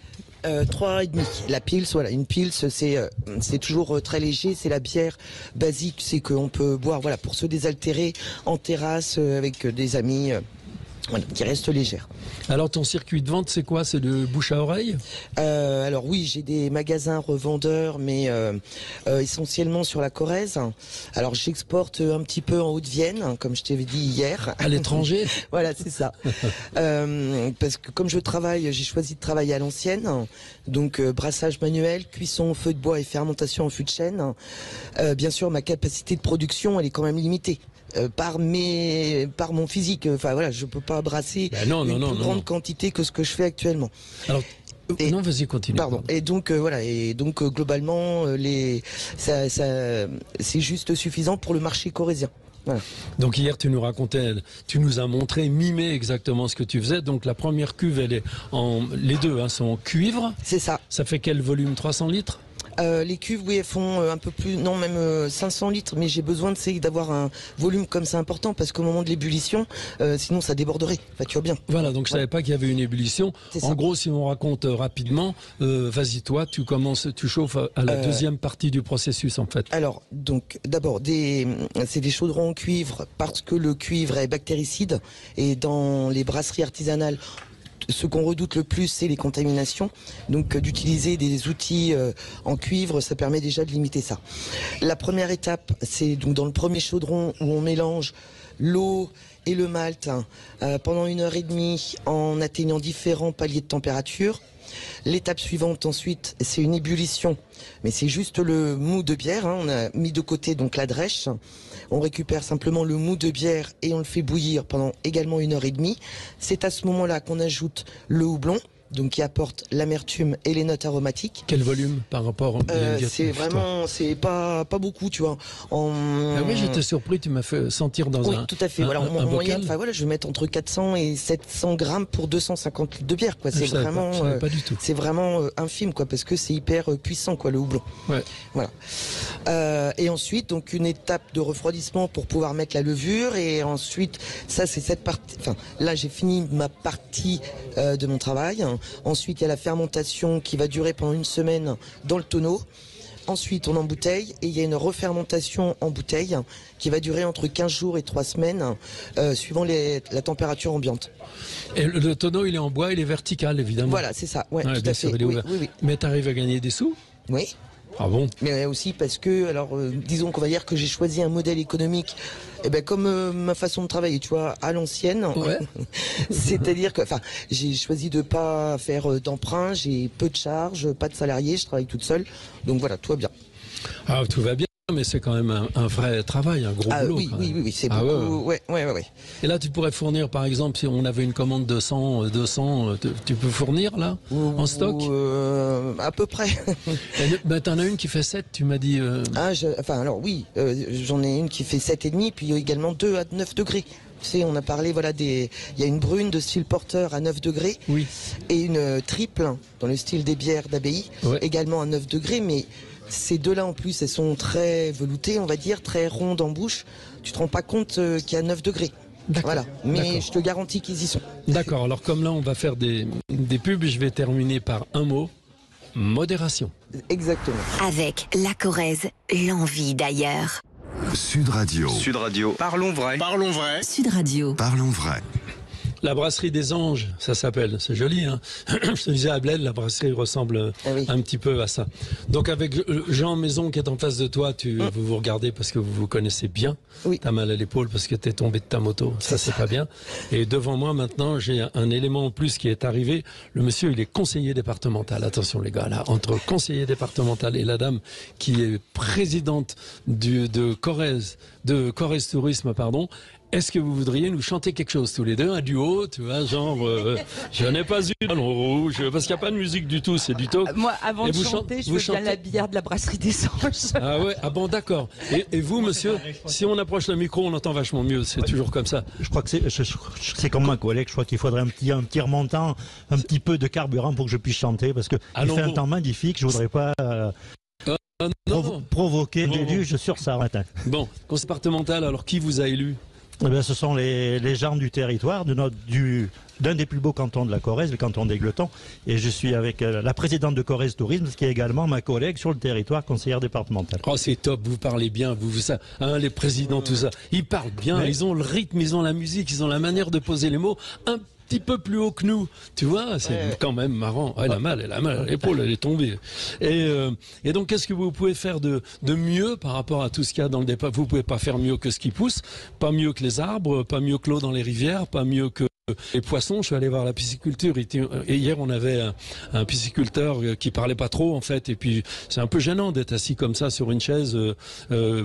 3,5. La Pils, voilà, une Pils, c'est toujours très léger. C'est la bière basique, c'est qu'on peut boire, voilà, pour se désaltérer en terrasse avec des amis. Voilà, qui reste légère. Alors ton circuit de vente, c'est quoi? C'est de bouche à oreille? Alors oui, j'ai des magasins revendeurs, mais essentiellement sur la Corrèze. Alors j'exporte un petit peu en Haute-Vienne, comme je t'avais dit hier. À l'étranger? Voilà, c'est ça. Parce que comme je travaille, j'ai choisi de travailler à l'ancienne. Donc brassage manuel, cuisson au feu de bois et fermentation en fût de chêne. Bien sûr, ma capacité de production, elle est quand même limitée. Par mon physique, enfin voilà, je peux pas brasser une plus grande quantité que ce que je fais actuellement. Alors, non, vas-y, continue. Pardon. Et donc voilà, globalement, c'est juste suffisant pour le marché corrézien. Voilà. Donc hier tu nous racontais, tu nous as montré, mimé exactement ce que tu faisais. Donc la première cuve, elle est les deux sont en cuivre. C'est ça. Ça fait quel volume? 300 litres? Les cuves, oui, elles font un peu plus, non, même 500 litres, mais j'ai besoin d'avoir un volume comme ça important parce qu'au moment de l'ébullition, sinon ça déborderait. Enfin, tu vois bien. Voilà, donc je savais pas qu'il y avait une ébullition. En gros, si on raconte rapidement, vas-y toi, tu chauffes à la deuxième partie du processus en fait. Alors, donc d'abord, c'est des chaudrons en cuivre parce que le cuivre est bactéricide et dans les brasseries artisanales, ce qu'on redoute le plus, c'est les contaminations. Donc d'utiliser des outils en cuivre, ça permet déjà de limiter ça. La première étape, c'est donc dans le premier chaudron où on mélange l'eau et le malt pendant 1h30 en atteignant différents paliers de température. L'étape suivante ensuite, c'est une ébullition, mais c'est juste le mou de bière. On a mis de côté donc la drèche. On récupère simplement le mou de bière et on le fait bouillir pendant également 1h30. C'est à ce moment-là qu'on ajoute le houblon, donc qui apporte l'amertume et les notes aromatiques. Quel volume par rapport c'est vraiment, c'est pas beaucoup, tu vois. Oui, j'étais surpris, tu m'as fait sentir dans un tout à fait. Voilà, en moyenne, enfin voilà, je vais mettre entre 400 et 700 grammes pour 250 litres de bière, quoi. C'est vraiment, pas du tout. C'est vraiment infime, quoi, parce que c'est hyper puissant, quoi, le houblon. Ouais. Voilà. Et ensuite, donc une étape de refroidissement pour pouvoir mettre la levure, et ensuite, ça c'est cette partie. Enfin, là j'ai fini ma partie de mon travail. Ensuite, il y a la fermentation qui va durer pendant 1 semaine dans le tonneau. Ensuite, on embouteille et il y a une refermentation en bouteille qui va durer entre 15 jours et 3 semaines, suivant la température ambiante. Et le tonneau, il est en bois, il est vertical, évidemment. Voilà, c'est ça. Ouais, tout à fait. Oui. Mais tu arrives à gagner des sous? Oui. Ah bon? Mais aussi parce que, alors, disons qu'on va dire que j'ai choisi un modèle économique, comme ma façon de travailler, tu vois, à l'ancienne. Ouais. C'est-à-dire que, enfin, j'ai choisi de pas faire d'emprunt, j'ai peu de charges, pas de salariés, je travaille toute seule. Donc voilà, tout va bien. Ah, tout va bien. Mais c'est quand même un vrai travail, un gros boulot. Oui, c'est beaucoup. Ouais. Et là, tu pourrais fournir, par exemple, si on avait une commande de 100, 200, tu peux fournir là, en stock? À peu près. T'en as une qui fait 7, tu m'as dit. J'en ai une qui fait 7,5, puis également 2 à 9 degrés. Tu sais, on a parlé, voilà, il y a une brune de style porter à 9 degrés. Oui. Et une triple dans le style des bières d'abbaye, également à 9 degrés, mais ces deux-là, en plus, elles sont très veloutées, on va dire, très rondes en bouche. Tu te rends pas compte qu'il y a 9 degrés. Voilà. Mais je te garantis qu'ils y sont. D'accord. Alors, comme là, on va faire des pubs, je vais terminer par un mot. Modération. Exactement. Avec la Corrèze, l'envie d'ailleurs. Sud Radio. Sud Radio. Parlons vrai. Sud Radio. Parlons vrai. La brasserie des Anges, ça s'appelle. C'est joli, hein. Je te disais, à Blaine, la brasserie ressemble un petit peu à ça. Donc avec Jean Maison qui est en face de toi, vous vous regardez parce que vous vous connaissez bien. Oui. T'as mal à l'épaule parce que t'es tombé de ta moto. Ça, c'est pas bien. Et devant moi, maintenant, j'ai un élément en plus qui est arrivé. Le monsieur, il est conseiller départemental. Attention, les gars, là, entre conseiller départemental et la dame qui est présidente de Corrèze Tourisme, pardon. Est-ce que vous voudriez nous chanter quelque chose tous les deux, un duo, tu vois, genre je n'ai pas eu le ballon rouge, parce qu'il n'y a pas de musique du tout, c'est du talk. Moi, avant de chanter, je veux bien la bière de la brasserie des Anges. Ah ouais, ah bon, d'accord. Et vous, monsieur, si on approche le micro, on entend vachement mieux, c'est toujours comme ça. Je crois que c'est comme ma collègue, je crois qu'il faudrait un petit remontant, un petit peu de carburant pour que je puisse chanter, parce que il fait un temps magnifique, je voudrais pas... provoquer des déluge sur ça matin. Bon, conseil départemental, alors qui vous a élu? Eh bien, ce sont les gens du territoire, d'un des plus beaux cantons de la Corrèze, le canton d'Égletons. Et je suis avec la présidente de Corrèze Tourisme, qui est également ma collègue sur le territoire, conseillère départementale. Oh, c'est top, vous parlez bien, vous ça, hein, les présidents, tout ça. Ils parlent bien, ils ont le rythme, ils ont la musique, ils ont la manière de poser les mots. Un petit peu plus haut que nous, tu vois, c'est quand même marrant. Elle a mal à l'épaule, elle est tombée. Et donc, qu'est-ce que vous pouvez faire de mieux par rapport à tout ce qu'il y a dans le départ? Vous pouvez pas faire mieux que ce qui pousse, pas mieux que les arbres, pas mieux que l'eau dans les rivières, pas mieux que les poissons. Je suis allé voir la pisciculture et hier on avait un pisciculteur qui parlait pas trop en fait, et puis c'est un peu gênant d'être assis comme ça sur une chaise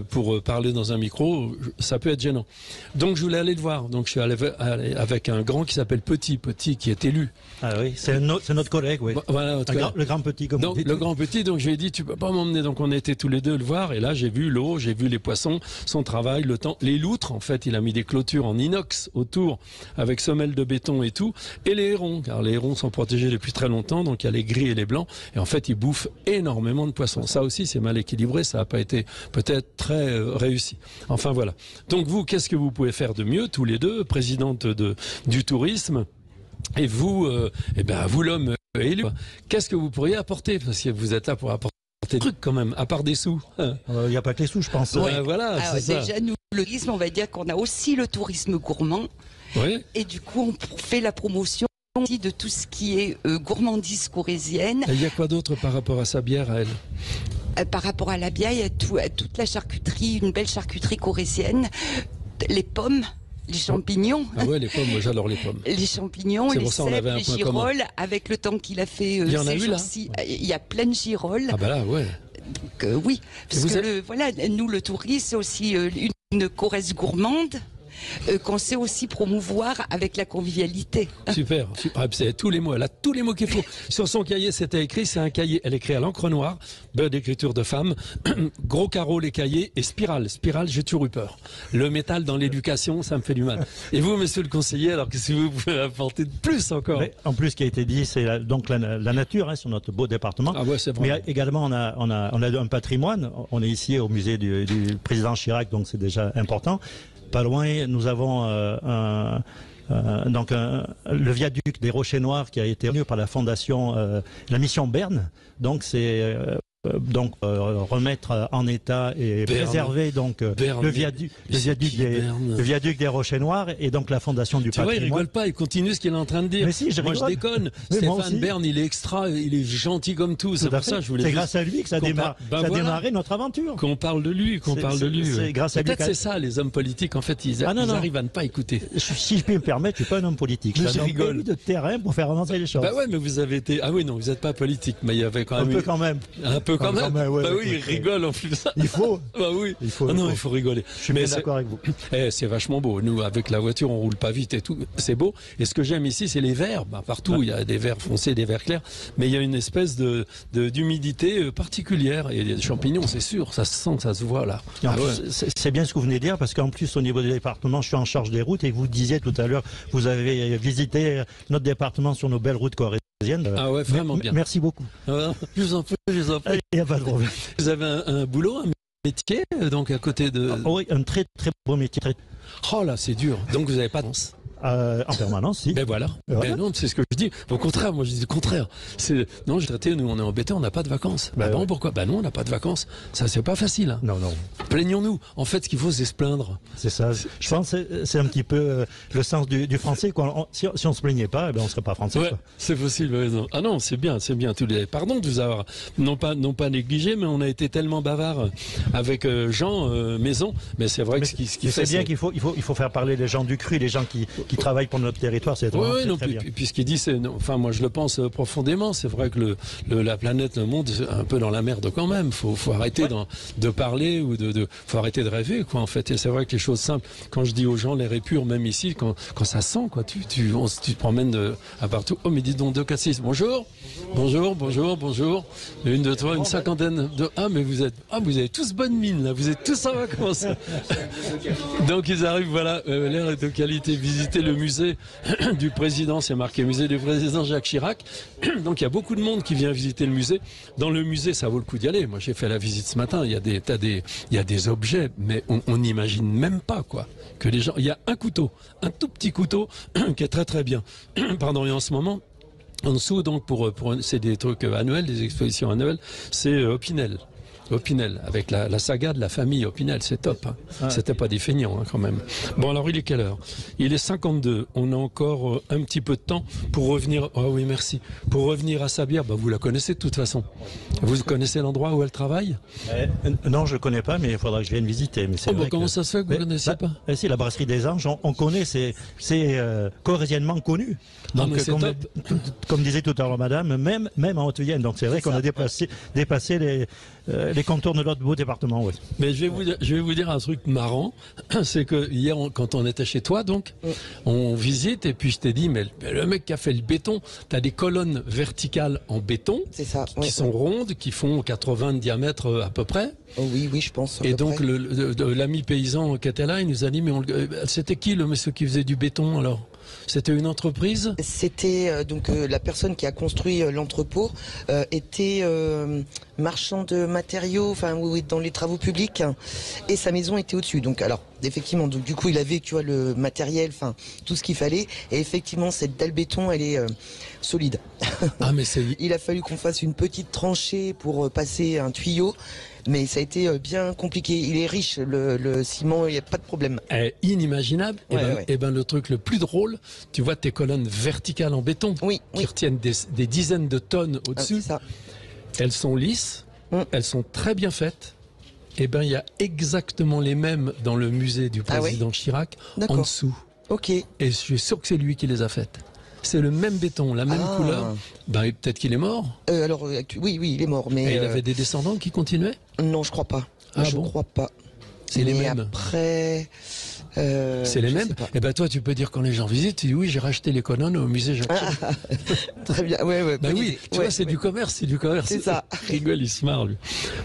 pour parler dans un micro, ça peut être gênant. Donc je voulais aller le voir, donc je suis allé avec un grand qui s'appelle Petit qui est élu. Ah oui, c'est notre collègue, oui. Voilà, le grand Petit, comme donc, vous dites. Le grand Petit, donc je lui ai dit tu peux pas m'emmener, donc on était tous les deux le voir, et là j'ai vu l'eau, j'ai vu les poissons, son travail, le temps, les loutres en fait, il a mis des clôtures en inox autour avec semelle de béton et tout, et les hérons, car les hérons sont protégés depuis très longtemps, donc il y a les gris et les blancs, et en fait ils bouffent énormément de poissons. Ça aussi c'est mal équilibré, ça n'a pas été peut-être très réussi. Enfin voilà. Donc vous, qu'est-ce que vous pouvez faire de mieux, tous les deux, présidente du tourisme, et vous, vous l'homme élu, qu'est-ce que vous pourriez apporter, parce que vous êtes là pour apporter des trucs quand même, à part des sous. Il n'y a pas que les sous, je pense. Voilà, alors, déjà, nous, le tourisme, on va dire qu'on a aussi le tourisme gourmand. Oui. Et du coup, on fait la promotion aussi de tout ce qui est gourmandise corrézienne. Il y a quoi d'autre par rapport à sa bière, à elle? Par rapport à la bière, il y a toute la charcuterie, une belle charcuterie corrézienne, les pommes, les champignons. Ah ouais, les pommes, moi j'adore les pommes. Les champignons, les cèpes, les girolles, avec le temps qu'il a fait il y en a eu là. Il y a plein de girolles. Ah bah là, ouais. Donc oui, parce que voilà, nous le tourisme, c'est aussi une Corrèze gourmande. Qu'on sait aussi promouvoir avec la convivialité. Super, c'est tous les mots, elle a tous les mots qu'il faut. Sur son cahier, c'était écrit, c'est un cahier, elle écrit à l'encre noire, beurre d'écriture de femme, gros carreau les cahiers, et spirale, j'ai toujours eu peur. Le métal dans l'éducation, ça me fait du mal. Et vous, monsieur le conseiller, alors qu'est-ce que vous pouvez apporter de plus encore? Mais en plus, ce qui a été dit, c'est donc la nature, sur notre beau département. Ah ouais, c'est vrai. Mais également, on a un patrimoine. On est ici au musée du président Chirac, donc c'est déjà important. Pas loin, nous avons le viaduc des Rochers Noirs qui a été remis par la fondation, la mission Berne. Donc c'est remettre en état et préserver le viaduc des Rochers Noirs et donc la fondation du patrimoine. Tu vois, il rigole pas, il continue ce qu'il est en train de dire. Mais si, moi je déconne. Stéphane Bern, il est extra, il est gentil comme tout. C'est pour ça que je voulais. C'est grâce à lui que ça a démarré notre aventure. Qu'on parle de lui, C'est grâce à lui. Peut-être c'est ça, les hommes politiques. En fait, ils arrivent à ne pas écouter. Si je puis me permettre, je suis pas un homme politique. Je suis un homme de terrain pour faire avancer les choses. Bah ouais, mais vous avez été. Ah oui, non, vous n'êtes pas politique, mais il y avait quand même. Un peu quand même. Un peu quand même. Ouais, bah oui, il rigole en plus. Il faut. Bah oui. Il faut rigoler. Je suis bien d'accord avec vous. C'est vachement beau. Nous, avec la voiture, on roule pas vite et tout. C'est beau. Et ce que j'aime ici, c'est les verts. Partout, il y a des verts foncés, des verts clairs. Mais il y a une espèce d'humidité particulière. Et les champignons, c'est sûr, ça se sent, ça se voit là. C'est bien ce que vous venez de dire, parce qu'en plus, au niveau du département, je suis en charge des routes. Et vous disiez tout à l'heure, vous avez visité notre département sur nos belles routes corréziennes. Ah ouais, vraiment bien. Merci beaucoup. Je vous en prie. Il n'y a pas de problème. Vous avez un boulot, un métier, donc à côté de... Oui, un très très beau métier. Oh là, c'est dur. Donc vous n'avez pas de danse? En permanence, si. Ben voilà. Ben non, c'est ce que je dis. Au contraire, moi je dis le contraire. Non, j'ai traité, nous on est embêtés, on n'a pas de vacances. Ben bon, pourquoi? Ben non, on n'a pas de vacances. Ça, c'est pas facile. Hein. Non. Plaignons-nous. En fait, ce qu'il faut, c'est se plaindre. C'est ça. Je pense que c'est un petit peu le sens du français. Si on se plaignait pas, on serait pas français. Ouais, c'est possible. Non. Ah non, c'est bien. Pardon de vous avoir non pas négligé, mais on a été tellement bavard avec Jean Maison. Mais c'est vrai que ce qui fait. C'est bien qu'il faut faire parler les gens du cru, les gens qui travaillent pour notre territoire. C'est très bien. Puis ce qu'il dit, moi je le pense profondément. C'est vrai que la planète, le monde, c'est un peu dans la merde quand même. Faut arrêter de parler ou faut arrêter de rêver, quoi, en fait. Et c'est vrai que les choses simples, quand je dis aux gens l'air est pur, même ici, quand ça sent, quoi, tu te promènes à partout. Oh, mais dis donc, 246, bonjour. Bonjour. Une de toi, une cinquantaine de. Mais vous avez tous bonne mine, là. Vous êtes tous en vacances. Donc ils arrivent, voilà, l'air est de qualité. Visiter le musée du président, c'est marqué musée du président Jacques Chirac. Donc il y a beaucoup de monde qui vient visiter le musée. Dans le musée, ça vaut le coup d'y aller. Moi, j'ai fait la visite ce matin. Il y a des objets, mais on n'imagine même pas, quoi, que les gens. Il y a un couteau, un tout petit couteau qui est très très bien. Pardon. Et en ce moment, en dessous, donc c'est des trucs annuels, des expositions annuelles, c'est Opinel, avec la saga de la famille Opinel, c'est top. Hein. Ouais. C'était pas des feignants, hein, quand même. Bon, alors il est quelle heure? Il est 52. On a encore un petit peu de temps pour revenir. Oh oui, merci. Pour revenir à sa bière, vous la connaissez de toute façon. Vous connaissez l'endroit où elle travaille? Non, je connais pas, mais il faudra que je vienne visiter. Mais comment ça se fait que vous ne connaissez pas? Si, la brasserie des Anges, on connaît, c'est corréziennement connu. Donc, comme disait tout à l'heure madame, même en Haute-Vienne. Donc c'est vrai qu'on a dépassé les contours de notre beau département. Oui. Mais je vais vous dire un truc marrant, c'est que hier, quand on était chez toi, donc, on visite, et puis je t'ai dit, mais le mec qui a fait le béton, tu as des colonnes verticales en béton, qui sont rondes, qui font 80 de diamètre à peu près. Oh oui, je pense. Et donc l'ami paysan qui était là, il nous a dit, mais c'était qui le monsieur qui faisait du béton alors? C'était une entreprise? C'était la personne qui a construit l'entrepôt était marchand de matériaux, dans les travaux publics, et sa maison était au-dessus. Donc alors effectivement, donc du coup il avait, tu vois, le matériel, tout ce qu'il fallait, et effectivement cette dalle béton, elle est solide. Il a fallu qu'on fasse une petite tranchée pour passer un tuyau. Mais ça a été bien compliqué. Il est riche, le ciment, il n'y a pas de problème. Inimaginable. Et ben le truc le plus drôle, tu vois tes colonnes verticales en béton qui retiennent des dizaines de tonnes au-dessus. Elles sont lisses, elles sont très bien faites. Et ben il y a exactement les mêmes dans le musée du président Chirac en dessous. Ok. Et je suis sûr que c'est lui qui les a faites. C'est le même béton, la même couleur. Peut-être qu'il est mort. Oui, il est mort. Mais et il avait des descendants qui continuaient? Non, je crois pas. Je crois pas. C'est les mêmes. Après, c'est les mêmes. Et ben toi, tu peux dire quand les gens visitent, tu dis oui, j'ai racheté les colonnes au musée Jacques Chirac. Très bien. Ouais. Oui, tu vois, c'est du commerce, C'est ça. Rigole, il se marre lui.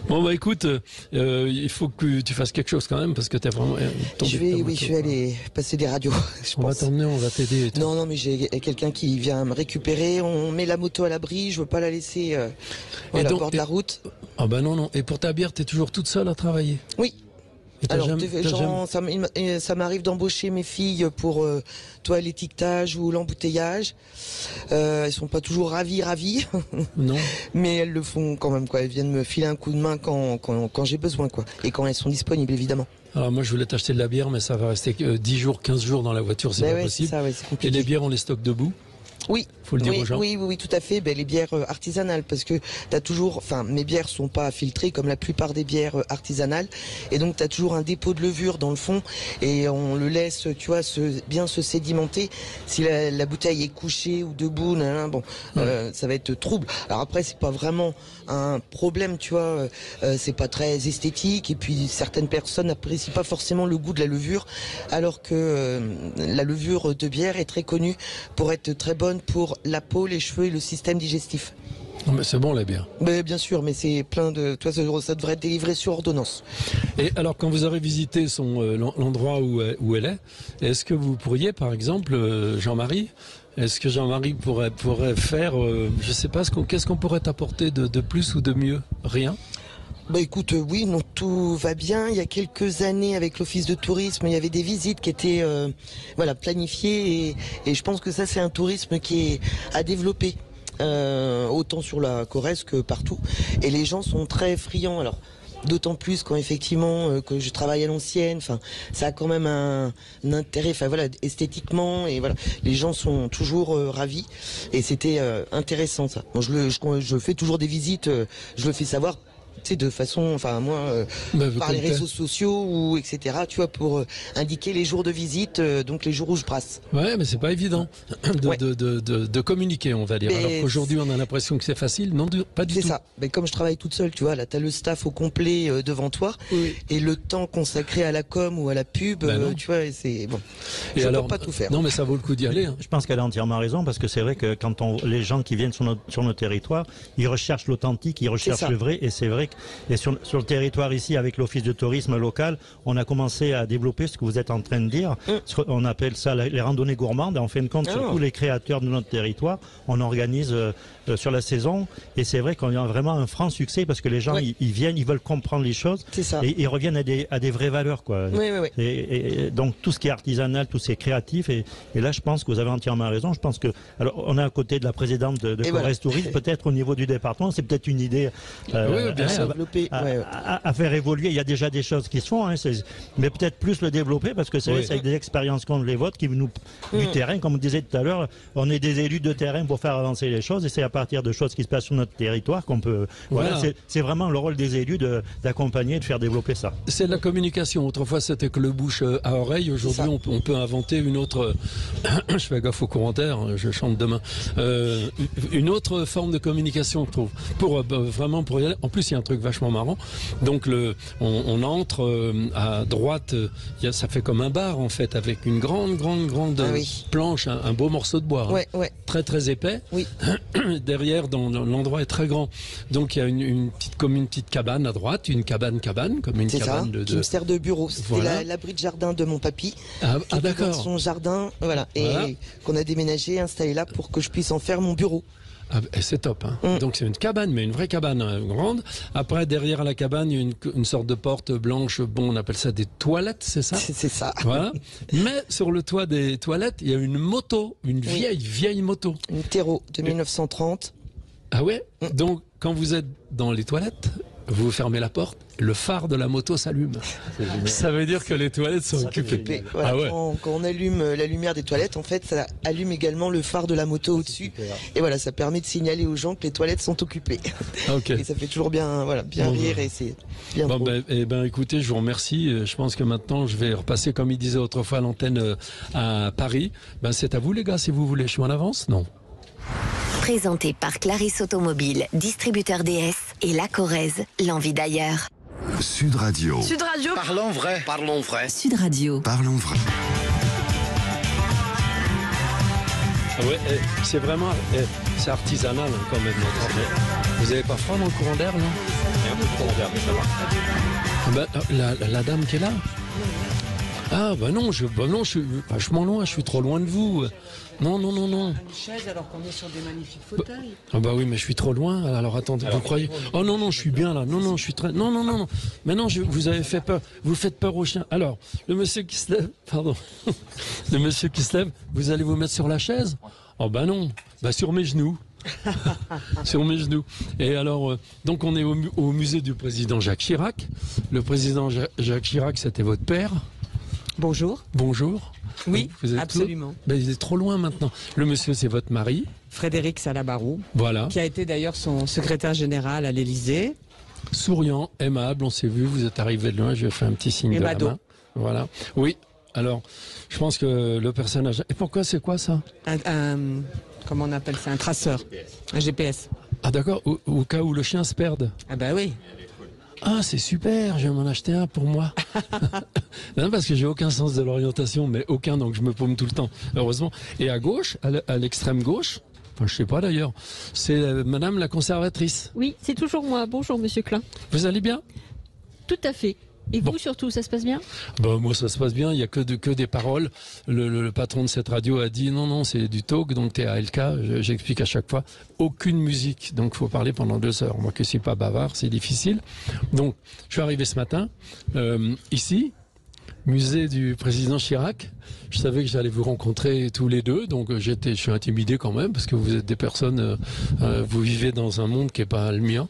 Bon écoute, il faut que tu fasses quelque chose quand même parce que t'es vraiment. Je vais aller passer des radios. On va t'emmener, on va t'aider. Non, mais j'ai quelqu'un qui vient me récupérer. On met la moto à l'abri. Je veux pas la laisser à bord de la route. Ah non. Et pour ta bière, t'es toujours toute seule à travailler? Oui. Alors, ça m'arrive d'embaucher mes filles pour l'étiquetage ou l'embouteillage. Elles sont pas toujours ravies. Non. Mais elles le font quand même, quoi. Elles viennent me filer un coup de main quand j'ai besoin, quoi. Et quand elles sont disponibles, évidemment. Alors moi, je voulais t'acheter de la bière, mais ça va rester 10 jours, 15 jours dans la voiture, c'est pas possible. C'est compliqué. Et les bières, on les stocke debout? Oui. Faut le dire aux gens. Oui, tout à fait. Les bières artisanales, parce que t'as toujours, mes bières sont pas filtrées comme la plupart des bières artisanales, et donc t'as toujours un dépôt de levure dans le fond, et on le laisse, tu vois, bien se sédimenter. Si la bouteille est couchée ou debout, ça va être trouble. Alors après, c'est pas vraiment un problème, tu vois, c'est pas très esthétique, et puis certaines personnes n'apprécient pas forcément le goût de la levure, alors que la levure de bière est très connue pour être très bonne pour la peau, les cheveux et le système digestif. Mais c'est bon la bière. Mais bien sûr, mais c'est plein de. Toi, ça devrait être délivré sur ordonnance. Et alors, quand vous aurez visité l'endroit où elle est, est-ce que vous pourriez, par exemple, Jean-Marie, pourrait faire, je sais pas, qu'est-ce qu'on pourrait apporter de plus ou de mieux? Rien? Bah écoute, oui, non, tout va bien. Il y a quelques années, avec l'Office de tourisme, il y avait des visites qui étaient planifiées et je pense que ça, c'est un tourisme qui est à développer, autant sur la Corrèze que partout. Et les gens sont très friands. Alors, d'autant plus quand effectivement que je travaille à l'ancienne, enfin ça a quand même un intérêt, enfin voilà, esthétiquement, et voilà, les gens sont toujours ravis et c'était intéressant ça. Bon, je fais toujours des visites, je le fais savoir. De façon, enfin moi, par les réseaux sociaux ou etc. Tu vois, pour indiquer les jours de visite, donc les jours où je brasse. Ouais, mais c'est pas évident de communiquer, on va dire. Mais alors qu'aujourd'hui, on a l'impression que c'est facile, non, pas du tout. C'est ça. Mais comme je travaille toute seule, tu vois, là, t'as le staff au complet devant toi, et le temps consacré à la com ou à la pub, tu vois, c'est bon. Et je alors, peux pas tout faire. Non, mais ça vaut le coup d'y aller. Hein. Je pense qu'elle a entièrement raison, parce que c'est vrai que quand les gens qui viennent sur nos territoires, ils recherchent l'authentique, ils recherchent le vrai, et c'est vrai que et sur le territoire ici, avec l'Office de tourisme local, on a commencé à développer ce que vous êtes en train de dire. On appelle ça les randonnées gourmandes. En fin de compte, sur tous les créateurs de notre territoire, on organise sur la saison. Et c'est vrai qu'on a vraiment un franc succès parce que les gens, ils viennent, ils veulent comprendre les choses. Et ils reviennent à des vraies valeurs, quoi. Et donc, tout ce qui est artisanal, tout ce qui est créatif. Et là, je pense que vous avez entièrement raison. Je pense que, alors, on est à côté de la présidente de Corrèze Tourisme. Peut-être au niveau du département, c'est peut-être une idée. Bien sûr. À faire évoluer. Il y a déjà des choses qui se font, mais peut-être plus le développer parce que c'est vrai, c'est avec des expériences comme les vôtres qui nous du terrain, comme on disait tout à l'heure, on est des élus de terrain pour faire avancer les choses et c'est à partir de choses qui se passent sur notre territoire qu'on peut. Voilà, c'est vraiment le rôle des élus d'accompagner et de faire développer ça. C'est de la communication. Autrefois, c'était que le bouche à oreille. Aujourd'hui, on peut inventer une autre. Je fais gaffe aux commentaires. Je chante demain. Une autre forme de communication, je trouve. Vraiment pour y aller. En plus, il y a un truc vachement marrant. Donc on entre à droite, ça fait comme un bar en fait, avec une grande planche, un beau morceau de bois, très très épais. Derrière, l'endroit est très grand. Donc il y a une petite cabane à droite, une cabane comme une cabane qui me sert de bureau. C'était l'abri de jardin de mon papy. D'accord. Son jardin, et qu'on a déménagé, installé là pour que je puisse en faire mon bureau. Ah, c'est top. Hein. Donc c'est une cabane, mais une vraie cabane grande. Après, derrière la cabane, il y a une sorte de porte blanche. Bon, on appelle ça des toilettes, c'est ça? C'est ça. Voilà. Mais sur le toit des toilettes, il y a une moto, une vieille moto. Une Tero de 1930. Ah ouais? Donc, quand vous êtes dans les toilettes, vous fermez la porte, le phare de la moto s'allume. Ça veut dire que les toilettes sont occupées. Voilà, quand on allume la lumière des toilettes, en fait, ça allume également le phare de la moto au-dessus. Et voilà, ça permet de signaler aux gens que les toilettes sont occupées. Et ça fait toujours bien rire et c'est bien drôle. Écoutez, je vous remercie. Je pense que maintenant, je vais repasser, comme il disait autrefois, à l'antenne à Paris. C'est à vous, les gars, si vous voulez. Je suis en avance? Non. Présenté par Clarisse Automobile, distributeur DS et La Corrèze, l'envie d'ailleurs. Sud Radio. Sud Radio. Parlons vrai. Parlons vrai. Sud Radio. Parlons vrai. C'est vraiment c'est artisanal quand même. Vous avez pas froid dans le courant d'air, non? Il y a un peu de courant d'air, mais ça va. La dame qui est là? Ah non, je suis vachement loin, je suis trop loin de vous. Non. Une chaise alors qu'on est sur des magnifiques fauteuils. Oui, mais je suis trop loin. Alors attendez, vous croyez? Oh non, je suis bien là. Non, je suis très. Non. Mais non, vous avez fait peur. Vous faites peur aux chiens. Alors, le monsieur qui se lève, le monsieur qui se lève, vous allez vous mettre sur la chaise? Oh non, sur mes genoux. Sur mes genoux. Et alors, donc on est au musée du président Jacques Chirac. Le président Jacques Chirac, c'était votre père. Bonjour. Bonjour. Oui, absolument. Il est trop loin maintenant. Le monsieur, c'est votre mari. Frédéric Salabarou. Voilà. Qui a été d'ailleurs son secrétaire général à l'Élysée. Souriant, aimable, on s'est vu, vous êtes arrivé de loin, je lui ai fait un petit signe de la main. Voilà. Oui, alors, je pense que le personnage... Et pourquoi, c'est quoi ça? Comment on appelle ça? Un traceur. Un GPS. Ah d'accord, au cas où le chien se perde. Ah oui. Ah, c'est super, je vais m'en acheter un pour moi. Non, parce que j'ai aucun sens de l'orientation, mais aucun, donc je me paume tout le temps, heureusement. Et à gauche, à l'extrême gauche, je sais pas d'ailleurs, c'est madame la conservatrice. Oui, c'est toujours moi. Bonjour, monsieur Klein. Vous allez bien? Tout à fait. Et vous, surtout, ça se passe bien? Moi, ça se passe bien. Il n'y a que des paroles. Le patron de cette radio a dit non, c'est du talk, donc t'es à LK. J'explique à chaque fois. Aucune musique. Donc, il faut parler pendant 2 heures. Moi, que je suis pas bavard, c'est difficile. Donc, je suis arrivé ce matin, ici, musée du président Chirac. Je savais que j'allais vous rencontrer tous les deux, donc je suis intimidé quand même, parce que vous êtes des personnes, vous vivez dans un monde qui n'est pas le mien.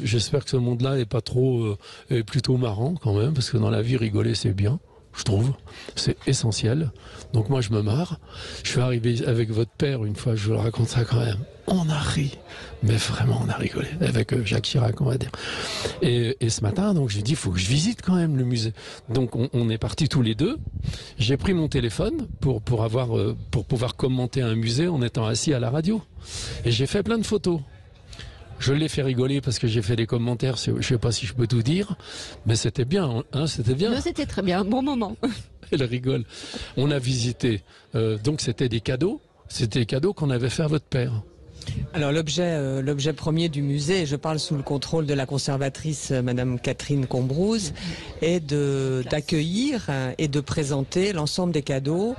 J'espère que ce monde-là est pas trop, est plutôt marrant quand même, parce que dans la vie, rigoler, c'est bien, je trouve. C'est essentiel. Donc moi, je me marre. Je suis arrivé avec votre père une fois, je vous le raconte ça quand même. On a ri, mais vraiment, on a rigolé. Avec Jacques Chirac, on va dire. Et ce matin, donc, j'ai dit, il faut que je visite quand même le musée. Donc, on est partis tous les deux. J'ai pris mon téléphone pour pouvoir commenter un musée en étant assis à la radio. Et j'ai fait plein de photos. Je l'ai fait rigoler parce que j'ai fait des commentaires, je ne sais pas si je peux tout dire, mais c'était bien, hein, c'était bien. Non, c'était très bien, un bon moment. Elle rigole. On a visité, donc c'était des cadeaux qu'on avait fait à votre père. Alors l'objet premier du musée, et je parle sous le contrôle de la conservatrice Madame Catherine Combrouse, est d'accueillir et de présenter l'ensemble des cadeaux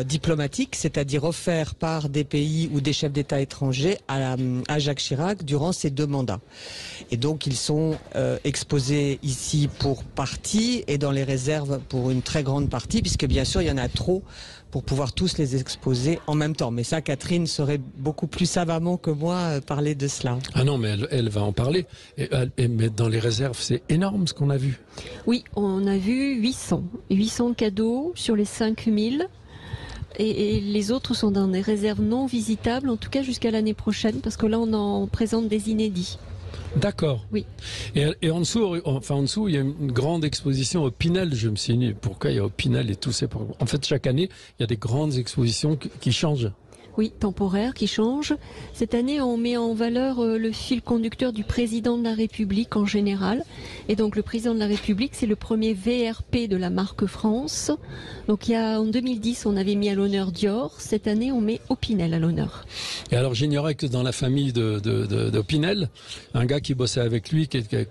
diplomatiques, c'est-à-dire offerts par des pays ou des chefs d'État étrangers à Jacques Chirac durant ses 2 mandats. Et donc ils sont exposés ici pour partie et dans les réserves pour une très grande partie, puisque bien sûr il y en a trop pour pouvoir tous les exposer en même temps. Mais ça, Catherine saurait beaucoup plus savamment que moi parler de cela. Ah non, mais elle va en parler. Mais dans les réserves, c'est énorme ce qu'on a vu. Oui, on a vu 800 cadeaux sur les 5000. Et les autres sont dans des réserves non visitables, en tout cas jusqu'à l'année prochaine, parce que là, on en présente des inédits. D'accord. Oui. Et en dessous, il y a une grande exposition au Pinel. Je me suis dit, pourquoi il y a au Pinel et tout ça. En fait, chaque année, il y a des grandes expositions qui changent. Oui, temporaire, qui change. Cette année, on met en valeur le fil conducteur du président de la République en général. Et donc, le président de la République, c'est le premier VRP de la marque France. Donc, en 2010, on avait mis à l'honneur Dior. Cette année, on met Opinel à l'honneur. Et alors, j'ignorais que dans la famille d'Opinel, un gars qui bossait avec lui, qui était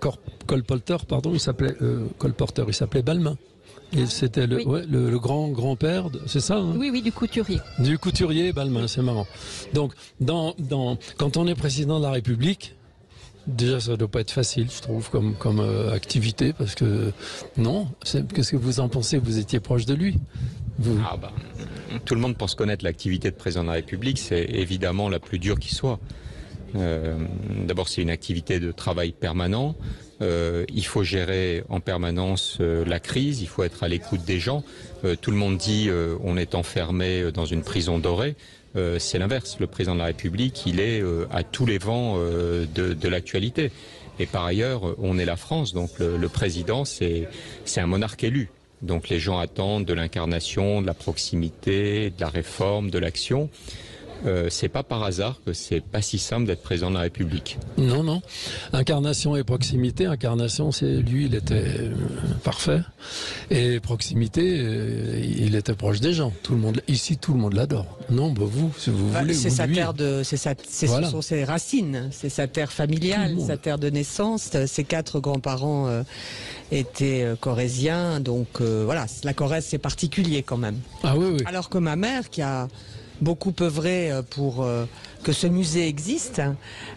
colporteur, il s'appelait Balmain. Et c'était le grand-père, c'est ça, hein? Oui, du couturier. Du couturier Balmain, c'est marrant. Donc, quand on est président de la République, déjà ça ne doit pas être facile, je trouve, comme activité, parce que, non, qu'est-ce que vous en pensez? Vous étiez proche de lui? Tout le monde pense connaître l'activité de président de la République, c'est évidemment la plus dure qui soit. D'abord, c'est une activité de travail permanent. Il faut gérer en permanence la crise, il faut être à l'écoute des gens. Tout le monde dit on est enfermé dans une prison dorée. C'est l'inverse. Le président de la République, il est à tous les vents de l'actualité. Et par ailleurs, on est la France, donc le président, c'est un monarque élu. Donc les gens attendent de l'incarnation, de la proximité, de la réforme, de l'action. C'est pas par hasard que c'est pas si simple d'être président de la République. Non. Incarnation et proximité. Incarnation, il était parfait. Et proximité, il était proche des gens. Tout le monde l'adore. Non, vous, si vous voulez. C'est sa terre ce sont ses racines. C'est sa terre familiale, sa terre de naissance. Ses 4 grands-parents étaient corréziens. Donc voilà, la Corrèze, c'est particulier quand même. Ah oui. Alors que ma mère, qui a beaucoup œuvré pour que ce musée existe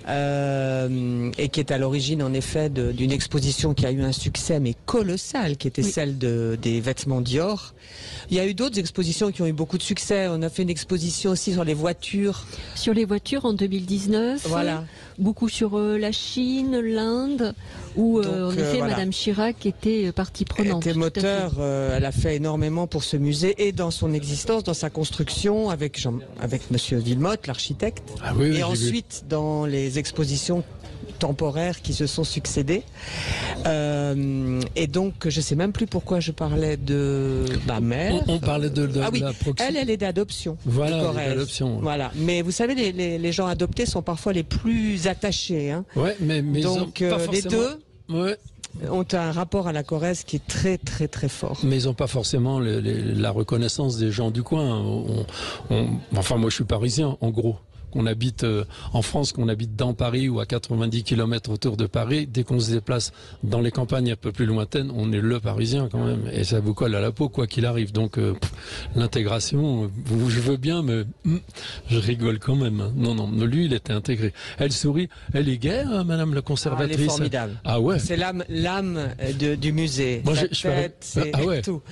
et qui est à l'origine en effet d'une exposition qui a eu un succès mais colossal, qui était celle des vêtements Dior. Il y a eu d'autres expositions qui ont eu beaucoup de succès. On a fait une exposition aussi sur les voitures. Sur les voitures en 2019. Voilà. Beaucoup sur la Chine, l'Inde, où en effet Madame Chirac était partie prenante. Elle était moteur, elle a fait énormément pour ce musée et dans son existence, dans sa construction, avec Monsieur Villemotte, l'architecte. Ah oui, et ensuite dans les expositions temporaires qui se sont succédées. Et donc, je sais même plus pourquoi je parlais de ma mère. On parlait de la proximité. Elle est d'adoption. Voilà, d'adoption. Voilà. Mais vous savez, les gens adoptés sont parfois les plus attachés. Hein. Ouais, mais donc, les deux. Ouais. Ont un rapport à la Corrèze qui est très très très fort. Mais ils n'ont pas forcément la reconnaissance des gens du coin. Enfin, moi je suis parisien, en gros. qu'on habite en France, qu'on habite dans Paris ou à 90 km autour de Paris, dès qu'on se déplace dans les campagnes un peu plus lointaines, on est le Parisien quand même. Et ça vous colle à la peau quoi qu'il arrive. Donc l'intégration, je veux bien, mais je rigole quand même. Hein. Non, lui il était intégré. Elle sourit, elle est gaie, hein, madame la conservatrice. Elle est formidable. Ah ouais. C'est l'âme du musée. Moi, Sa tête, c'est tout.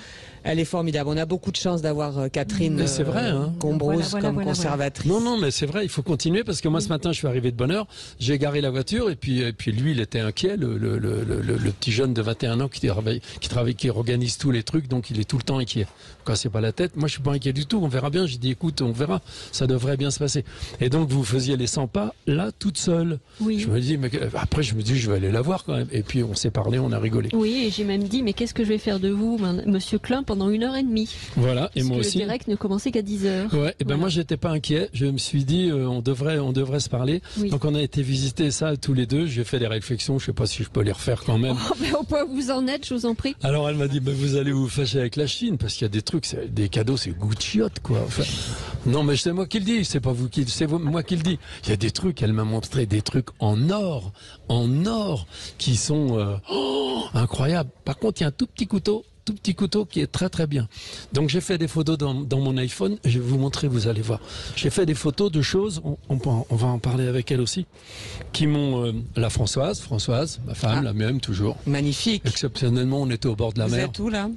Elle est formidable. On a beaucoup de chance d'avoir Catherine Combrouse comme conservatrice. Non, mais c'est vrai, il faut continuer parce que moi ce matin je suis arrivé de bonne heure, j'ai garé la voiture et puis lui il était inquiet, le petit jeune de 21 ans qui organise tous les trucs, donc il est tout le temps inquiet. Cassez pas la tête, moi je suis pas inquiet du tout, on verra bien. J'ai dit écoute, on verra, ça devrait bien se passer. Et donc vous faisiez les 100 pas là toute seule. Oui. Je me dis mais après je me dis je vais aller la voir quand même. Et puis on s'est parlé, on a rigolé. Oui, et j'ai même dit mais qu'est-ce que je vais faire de vous, Monsieur Klein, pendant 1h30. Voilà, et moi aussi. Le direct ne commençait qu'à 10h. Ouais, et ben moi j'étais pas inquiet. Je me suis dit on devrait se parler. Oui. Donc on a été visiter ça tous les deux. J'ai fait des réflexions. Je sais pas si je peux les refaire quand même. Oh, mais au point où vous en êtes, je vous en prie. Alors elle m'a dit vous allez vous fâcher avec la Chine parce qu'il y a des trucs, des cadeaux, c'est Gucci-ote quoi. Enfin, non mais c'est moi qui le dis. C'est pas vous qui, c'est moi qui le dis. Il y a des trucs. Elle m'a montré des trucs en or qui sont incroyables. Par contre il y a un tout petit couteau qui est très très bien. Donc j'ai fait des photos dans mon iPhone, je vais vous montrer, vous allez voir. J'ai fait des photos de choses, on va en parler avec elle aussi, qui m'ont... la Françoise, ma femme, la même toujours. Magnifique. Exceptionnellement, on était au bord de la mer. Vous êtes où là ?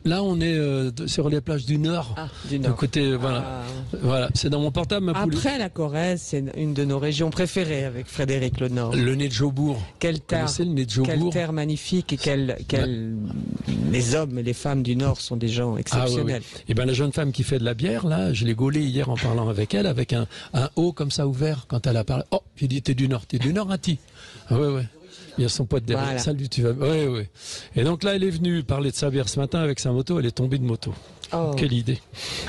Là, on est sur les plages du Nord. Du Nord. Côté, voilà, c'est dans mon portable. Après la Corrèze, c'est une de nos régions préférées avec Frédéric Le Nord. Le nez de Jaubourg. Quelle terre magnifique et les hommes et les femmes du Nord sont des gens exceptionnels. Oui. Et ben la jeune femme qui fait de la bière, là, je l'ai gaulée hier en parlant avec elle, avec un haut comme ça ouvert quand elle a parlé. Oh, j'ai dit t'es du Nord, Ati. Ah ouais. Il y a son pote derrière. Voilà. Salut, tu vas. Oui. Et donc là, elle est venue parler de sa bière ce matin avec sa moto. Elle est tombée de moto. Oh. Quelle idée.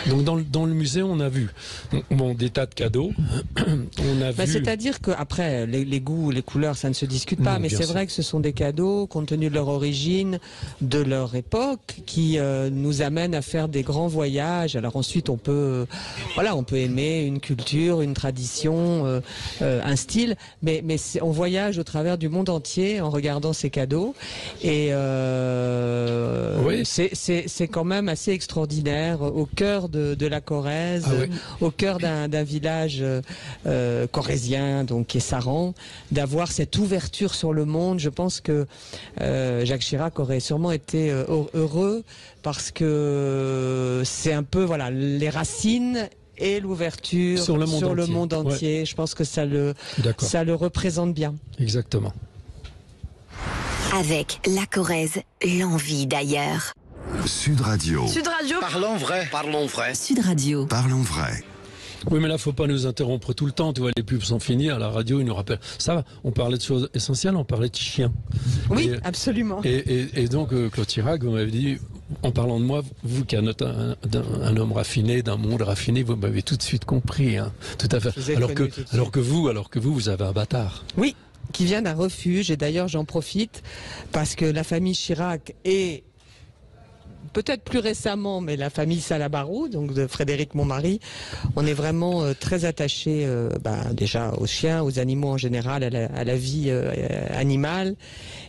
Donc dans le musée, on a vu des tas de cadeaux. On a vu... C'est-à-dire qu'après, les goûts, les couleurs, ça ne se discute pas. Mais c'est vrai que ce sont des cadeaux, compte tenu de leur origine, de leur époque, qui nous amènent à faire des grands voyages. Alors ensuite, on peut aimer une culture, une tradition, un style. Mais on voyage au travers du monde entier en regardant ces cadeaux. Et c'est quand même assez extraordinaire. Au cœur de la Corrèze, au cœur d'un village corrézien, donc qui est Saran, d'avoir cette ouverture sur le monde. Je pense que Jacques Chirac aurait sûrement été heureux parce que c'est un peu les racines et l'ouverture sur le monde entier. Ouais. Je pense que ça le représente bien. Exactement. Avec la Corrèze, l'envie d'ailleurs. Sud Radio. Parlons vrai. Sud Radio. Parlons vrai. Oui, mais là, faut pas nous interrompre tout le temps. Tu vois, les pubs sont finies. À la radio, ils nous rappellent. Ça va, on parlait de choses essentielles, on parlait de chiens. Oui, absolument. Et donc, Claude Chirac, vous m'avez dit, en parlant de moi, vous qui êtes un homme raffiné, d'un monde raffiné, vous m'avez tout de suite compris. Hein. Tout à fait. Alors que vous avez un bâtard. Oui, qui vient d'un refuge. Et d'ailleurs, j'en profite parce que la famille Chirac est... Peut-être plus récemment, mais la famille Salabarou, donc de Frédéric, mon mari, on est vraiment très attachés déjà aux chiens, aux animaux en général, à la vie animale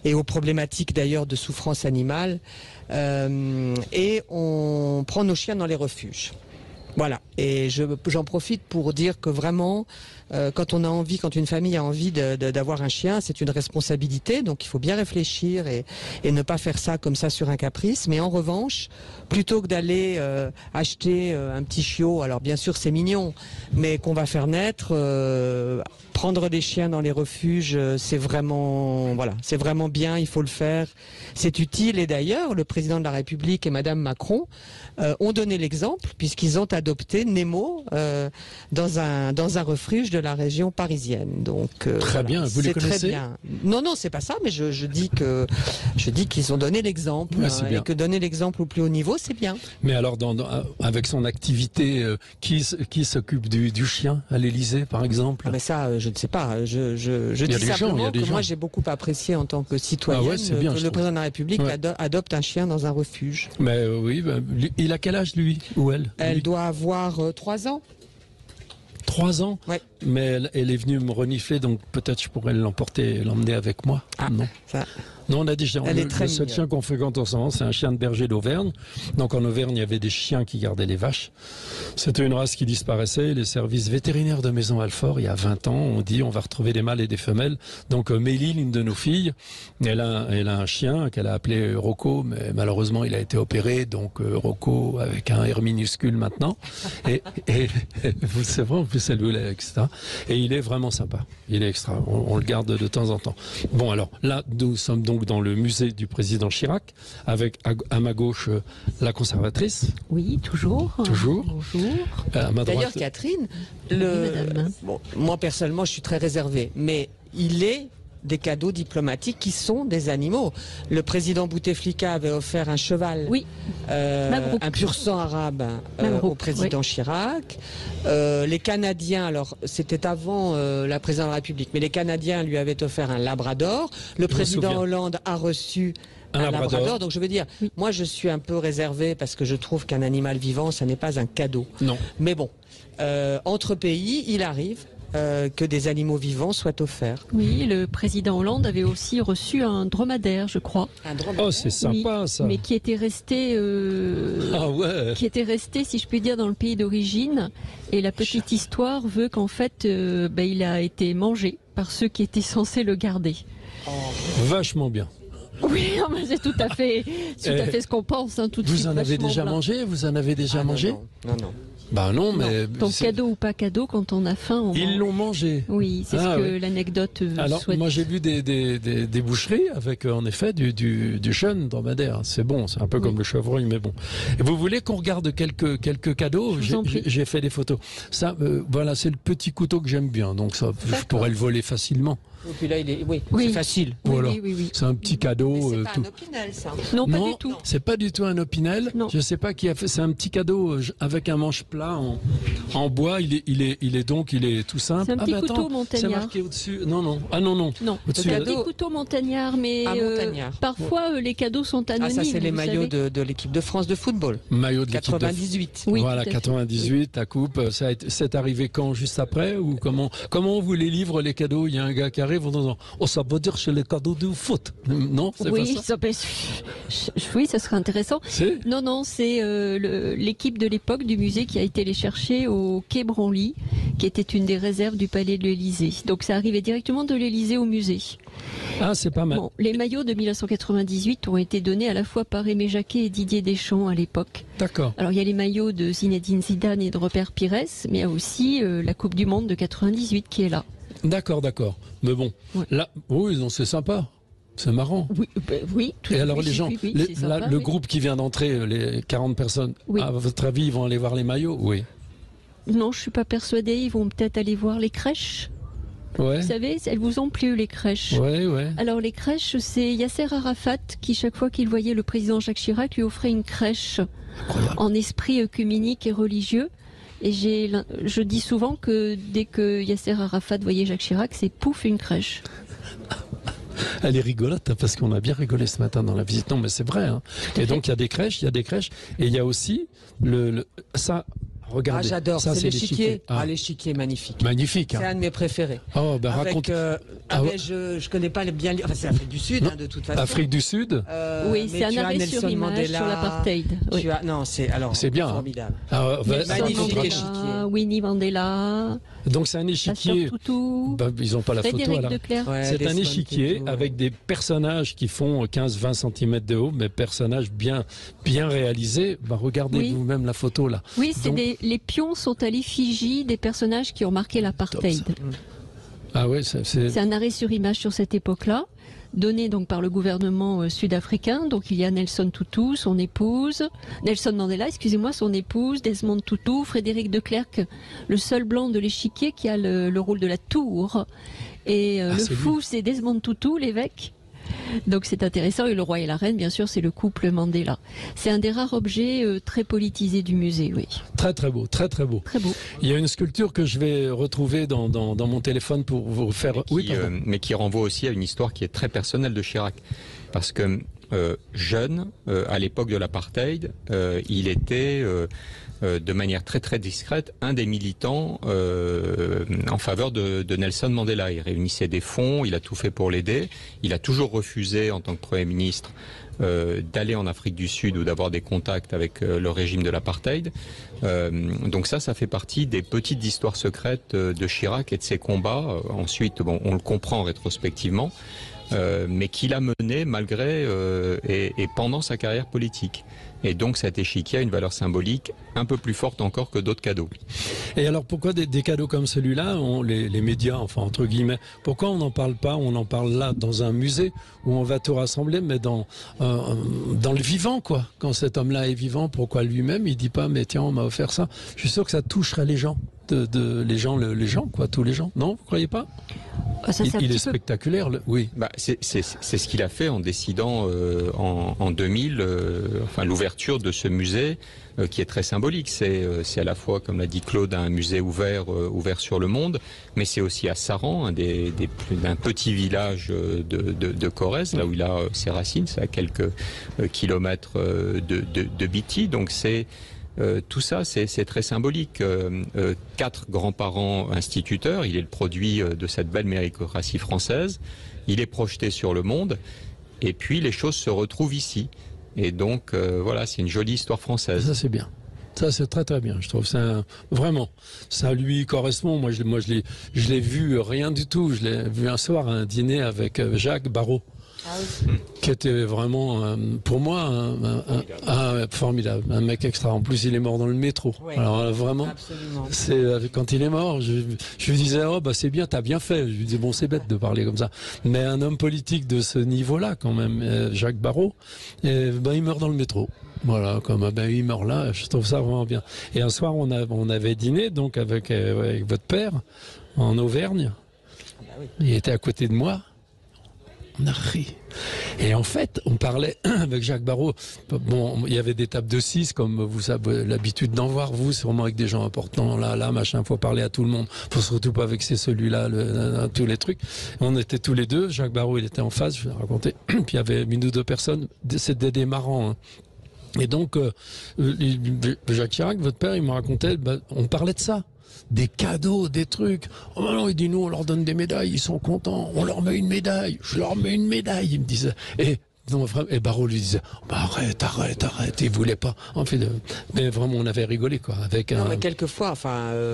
et aux problématiques d'ailleurs de souffrance animale. Et on prend nos chiens dans les refuges. Voilà, et j'en profite pour dire que vraiment, quand une famille a envie d'avoir un chien, c'est une responsabilité, donc il faut bien réfléchir et ne pas faire ça comme ça sur un caprice. Mais en revanche, plutôt que d'aller acheter un petit chiot, alors bien sûr c'est mignon, mais qu'on va faire naître, prendre des chiens dans les refuges, c'est vraiment bien, il faut le faire, c'est utile. Et d'ailleurs, le président de la République et Madame Macron ont donné l'exemple puisqu'ils ont adopté Nemo dans un refuge de la région parisienne. Donc très bien, vous les connaissez ? Très bien. Non, c'est pas ça, mais je dis qu'ils ont donné l'exemple et que donner l'exemple au plus haut niveau, c'est bien. Mais alors, avec son activité, qui s'occupe du chien à l'Élysée, par exemple ? Mais ça, je ne sais pas. Je dis simplement que moi, j'ai beaucoup apprécié en tant que citoyenne que le président de la République adopte un chien dans un refuge. Mais oui, il a quel âge, lui ou elle ? Elle doit avoir 3 ans. 3 ans. Ouais. Mais elle est venue me renifler, donc peut-être je pourrais l'emmener avec moi. Non. Non, on a des chiens. Le seul chien qu'on fréquente en ce moment, c'est un chien de berger d'Auvergne. Donc en Auvergne, il y avait des chiens qui gardaient les vaches. C'était une race qui disparaissait. Les services vétérinaires de Maison Alfort, il y a 20 ans, ont dit on va retrouver des mâles et des femelles. Donc Méline, une de nos filles, elle a un chien qu'elle a appelé Rocco, mais malheureusement il a été opéré, donc Rocco avec un R minuscule maintenant. Et c'est vrai, en plus elle voulait, etc. Et il est vraiment sympa. Il est extra. On le garde de temps en temps. Bon, alors là, nous sommes donc dans le musée du président Chirac, avec à ma gauche la conservatrice. Oui, toujours. Toujours. Bonjour. À ma droite. D'ailleurs, Catherine, moi personnellement, je suis très réservée, mais il est des cadeaux diplomatiques qui sont des animaux. Le président Bouteflika avait offert un cheval, un pur sang arabe au président Chirac. Les Canadiens, alors c'était avant la présidence de la République, mais les Canadiens lui avaient offert un labrador. Le président Hollande a reçu un labrador. Donc je veux dire, moi je suis un peu réservé parce que je trouve qu'un animal vivant, ça n'est pas un cadeau. Non. Mais bon, entre pays, il arrive que des animaux vivants soient offerts. Oui, le président Hollande avait aussi reçu un dromadaire, je crois. Un dromadaire. Oh, c'est sympa ça. Mais qui était resté, qui était resté, si je puis dire, dans le pays d'origine. Et la petite histoire veut qu'en fait, il a été mangé par ceux qui étaient censés le garder. Vachement bien. Oui, c'est tout à fait ce qu'on pense. Tout de vous suite, en avez déjà blanc. mangé? Vous en avez déjà mangé? Non. Bah non, mais... Donc cadeau ou pas cadeau, quand on a faim, Ils l'ont mangé. Oui, c'est ce que l'anecdote Alors, souhaite. moi j'ai vu des boucheries avec en effet du jeune dromadaire. C'est bon, c'est un peu comme le chevreuil, mais bon. Et vous voulez qu'on regarde quelques cadeaux? J'ai fait des photos. Ça, voilà, c'est le petit couteau que j'aime bien, donc ça, je pourrais le voler facilement. Et puis là, c'est facile. Voilà. Oui. C'est un petit cadeau. C'est pas un opinel, ça. Non, pas du tout. C'est pas du tout un opinel. Non. Je sais pas qui a fait. C'est un petit cadeau avec un manche plat en bois. Il est tout simple. C'est un petit couteau montagnard. C'est marqué au-dessus. Non. Ah non. C'est un petit couteau montagnard, mais parfois les cadeaux sont anonymes. Ah, ça c'est les maillots de l'équipe de France de football. Maillot de l'équipe 98. Oui, voilà, 98, la coupe. C'est arrivé quand? Juste après? Ou comment on vous les livre les cadeaux? Il y a un gars qui arrive. Oh, ça veut dire chez les cadeaux du foot. Non, c'est pas ça. Oui, ça serait intéressant. Non, c'est l'équipe de l'époque du musée qui a été les chercher au quai Branly, qui était une des réserves du palais de l'Élysée. Donc ça arrivait directement de l'Élysée au musée. Ah, c'est pas mal. Bon, les maillots de 1998 ont été donnés à la fois par Aimé Jacquet et Didier Deschamps à l'époque. D'accord. Alors il y a les maillots de Zinedine Zidane et de Robert Pires, mais il y a aussi la Coupe du Monde de 98 qui est là. D'accord. Mais bon, là, oui, c'est sympa. C'est marrant. Oui. Et alors les gens, le groupe qui vient d'entrer, les 40 personnes, à votre avis, ils vont aller voir les maillots? Oui. Non, je suis pas persuadée. Ils vont peut-être aller voir les crèches. Ouais. Vous savez, elles vous ont plu, les crèches? Ouais. Alors les crèches, c'est Yasser Arafat qui, chaque fois qu'il voyait le président Jacques Chirac, lui offrait une crèche. Incroyable. En esprit œcuménique et religieux. Et je dis souvent que dès que Yasser Arafat voyait Jacques Chirac, c'est pouf, une crèche. Elle est rigolote, parce qu'on a bien rigolé ce matin dans la visite. Non, mais c'est vrai. Hein. Et donc, il y a des crèches, et il y a aussi ça... Regardez, j'adore, ça, c'est l'échiquier. L'échiquier magnifique. Magnifique. C'est un de mes préférés. Oh, raconte. Je connais pas bien. Enfin, c'est Afrique du Sud, de toute façon. Afrique du Sud. Oui, c'est un arrêt sur image sur l'apartheid. Oui. C'est bien. Formidable. Magnifique échiquier. Winnie Mandela. Donc c'est un échiquier. Ils n'ont pas la photo. C'est un échiquier avec des personnages qui font 15-20 cm de haut, mais personnages bien réalisés. Regardez vous-même la photo là. Oui, les pions sont à l'effigie des personnages qui ont marqué l'apartheid. Ah ouais, c'est un arrêt sur image sur cette époque-là, donné donc par le gouvernement sud-africain. Donc il y a Nelson Mandela, son épouse, Desmond Tutu, Frédéric de Klerk, le seul blanc de l'échiquier qui a le rôle de la tour. Et fou, c'est Desmond Tutu, l'évêque. Donc c'est intéressant. Et le roi et la reine, bien sûr, c'est le couple Mandela. C'est un des rares objets très politisés du musée, oui. Très beau. Très beau. Il y a une sculpture que je vais retrouver dans mon téléphone pour vous faire... Mais qui renvoie aussi à une histoire qui est très personnelle de Chirac. Parce que jeune, à l'époque de l'apartheid, il était de manière très très discrète un des militants en faveur de Nelson Mandela. Il réunissait des fonds, il a tout fait pour l'aider. Il a toujours refusé en tant que Premier ministre d'aller en Afrique du Sud ou d'avoir des contacts avec le régime de l'apartheid. Donc ça fait partie des petites histoires secrètes de Chirac et de ses combats. Ensuite, bon, on le comprend rétrospectivement, mais qu'il a mené malgré et pendant sa carrière politique. Et donc cet échiquier a une valeur symbolique un peu plus forte encore que d'autres cadeaux. Et alors pourquoi des cadeaux comme celui-là, les médias, enfin entre guillemets, pourquoi on n'en parle pas? On en parle là dans un musée où on va tout rassembler, mais dans le vivant, quoi. Quand cet homme-là est vivant, pourquoi lui-même il dit pas mais tiens on m'a offert ça? Je suis sûr que ça toucherait les gens. Les gens, quoi, tous les gens. Non, vous croyez pas? Il est spectaculaire, oui. C'est ce qu'il a fait en décidant en 2000, l'ouverture de ce musée qui est très symbolique. C'est à la fois, comme l'a dit Claude, un musée ouvert sur le monde, mais c'est aussi à Saran, d'un petit village de Corrèze, là où il a ses racines, c'est à quelques kilomètres de Bity. Donc tout ça, c'est très symbolique. 4 grands-parents instituteurs, il est le produit de cette belle méritocratie française. Il est projeté sur le monde, et puis les choses se retrouvent ici. Et donc, voilà, c'est une jolie histoire française. Ça, c'est bien. Ça, c'est très très bien, je trouve. Vraiment, ça lui correspond. Moi, je l'ai vu rien du tout. Je l'ai vu un soir à un dîner avec Jacques Barrault. Qui était vraiment, pour moi, formidable, un mec extra. En plus, il est mort dans le métro. Oui, alors vraiment, quand il est mort, je lui disais, oh bah c'est bien, t'as bien fait. Je lui disais, bon, c'est bête de parler comme ça, mais un homme politique de ce niveau-là, quand même, Jacques Barrault, il meurt dans le métro. Voilà, il meurt là. Je trouve ça vraiment bien. Et un soir, on avait dîné donc avec votre père en Auvergne. Il était à côté de moi. On a ri. Et en fait, on parlait avec Jacques Barrault. Bon, il y avait des tables de 6, comme vous avez l'habitude d'en voir, vous, sûrement avec des gens importants, là, machin, faut parler à tout le monde. Faut surtout pas vexer celui-là, tous les trucs. On était tous les deux. Jacques Barrault, il était en face, je vais raconter. Puis il y avait une ou deux personnes. C'était des marrants, hein. Et donc, Jacques Chirac, votre père, il me racontait, on parlait de ça. Des cadeaux, des trucs. Oh non, il dit, nous, on leur donne des médailles, ils sont contents. On leur met une médaille. Je leur mets une médaille, il me disait. Et Barrault lui disait, arrête, il voulait pas. En fait, mais vraiment, on avait rigolé, quoi. Non, mais quelquefois,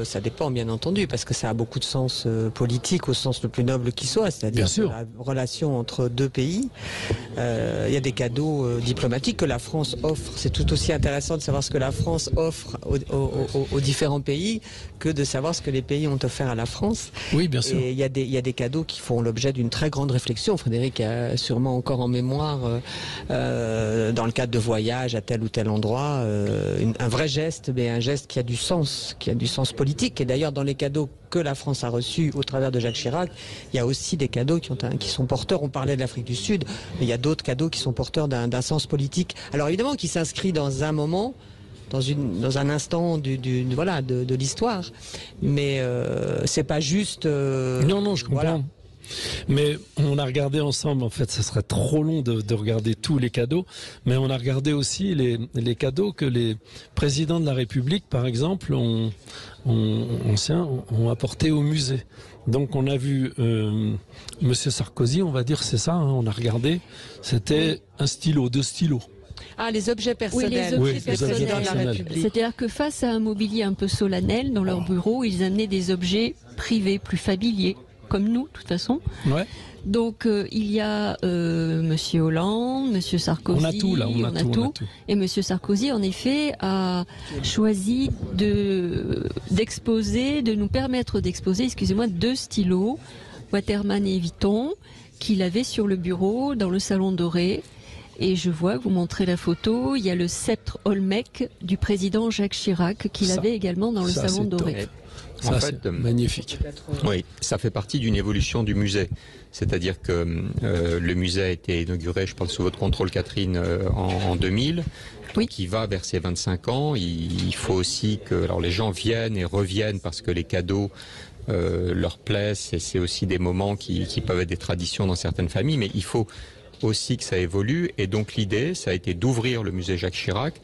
ça dépend, bien entendu, parce que ça a beaucoup de sens politique, au sens le plus noble qui soit, c'est-à-dire la relation entre deux pays. Il y a des cadeaux diplomatiques que la France offre. C'est tout aussi intéressant de savoir ce que la France offre aux différents pays que de savoir ce que les pays ont offert à la France. Oui, bien sûr. Et il y a des cadeaux qui font l'objet d'une très grande réflexion. Frédéric a sûrement encore en mémoire dans le cadre de voyages à tel ou tel endroit, un vrai geste, mais un geste qui a du sens politique. Et d'ailleurs, dans les cadeaux que la France a reçus au travers de Jacques Chirac, il y a aussi des cadeaux qui sont porteurs. On parlait de l'Afrique du Sud, mais il y a d'autres cadeaux qui sont porteurs d'un sens politique. Alors évidemment, qui s'inscrit dans un moment, dans un instant de l'histoire, mais c'est pas juste. Non, je comprends. Voilà. Mais on a regardé ensemble, en fait, ça serait trop long de regarder tous les cadeaux, mais on a regardé aussi les cadeaux que les présidents de la République, par exemple, ont apporté au musée. Donc on a vu Monsieur Sarkozy, on va dire, c'est ça, hein, on a regardé, c'était un stylo, 2 stylos. Ah, les objets personnels. Oui, les objets personnels. C'est-à-dire que face à un mobilier un peu solennel, dans leur bureau, ils amenaient des objets privés, plus familiers, comme nous, de toute façon. Ouais. Donc, il y a Monsieur Hollande, Monsieur Sarkozy. On a tout, là, on a tout. Et Monsieur Sarkozy, en effet, a choisi de nous permettre d'exposer, 2 stylos, Waterman et Vuitton, qu'il avait sur le bureau, dans le salon doré. Et je vois que vous montrez la photo, il y a le sceptre Olmec du président Jacques Chirac qu'il avait également dans le salon doré. Ça, en fait, magnifique. Oui, ça fait partie d'une évolution du musée. C'est-à-dire que le musée a été inauguré, je parle sous votre contrôle Catherine, en 2000. Oui. Qui va vers ses 25 ans. Il faut aussi que les gens viennent et reviennent parce que les cadeaux leur plaisent. Et c'est aussi des moments qui peuvent être des traditions dans certaines familles. Mais il faut aussi que ça évolue. Et donc l'idée, ça a été d'ouvrir le musée Jacques Chirac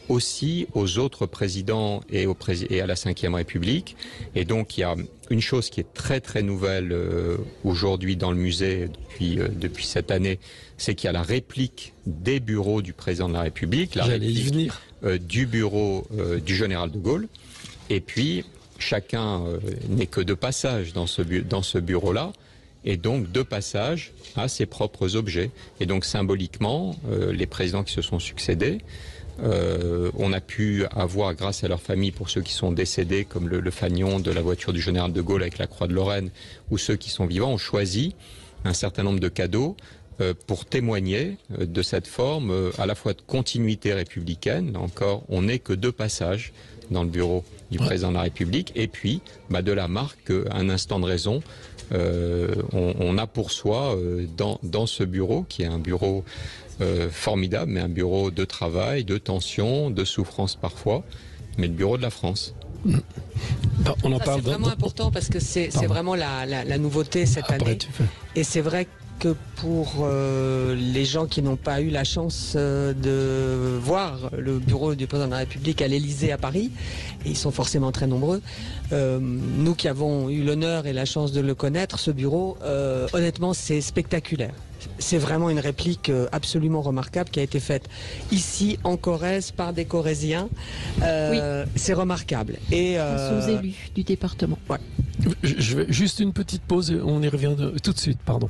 aussi aux autres présidents et à la Ve République. Et donc il y a une chose qui est très très nouvelle aujourd'hui dans le musée depuis cette année, c'est qu'il y a la réplique des bureaux du président de la République, la réplique du bureau du général de Gaulle. Et puis chacun n'est que de passage dans ce bureau-là. Et donc de passage à ses propres objets. Et donc symboliquement, les présidents qui se sont succédés, on a pu avoir, grâce à leur famille, pour ceux qui sont décédés, comme le fanion de la voiture du général de Gaulle avec la croix de Lorraine, ou ceux qui sont vivants, ont choisi un certain nombre de cadeaux pour témoigner de cette forme à la fois de continuité républicaine. Là encore, on n'est que de passage dans le bureau du président de la République, et puis de la marque qu'un instant de raison, on a pour soi dans ce bureau, qui est un bureau formidable, mais un bureau de travail, de tension, de souffrance parfois, mais le bureau de la France. On en parle. C'est vraiment important parce que c'est vraiment la nouveauté cette année. Et c'est vrai que pour les gens qui n'ont pas eu la chance de voir le bureau du président de la République à l'Élysée à Paris, et ils sont forcément très nombreux, nous qui avons eu l'honneur et la chance de le connaître, ce bureau, honnêtement, c'est spectaculaire. C'est vraiment une réplique absolument remarquable qui a été faite ici en Corrèze par des Corréziens. C'est remarquable. Et aux élus du département. Ouais. Je vais juste une petite pause et on y revient tout de suite, pardon.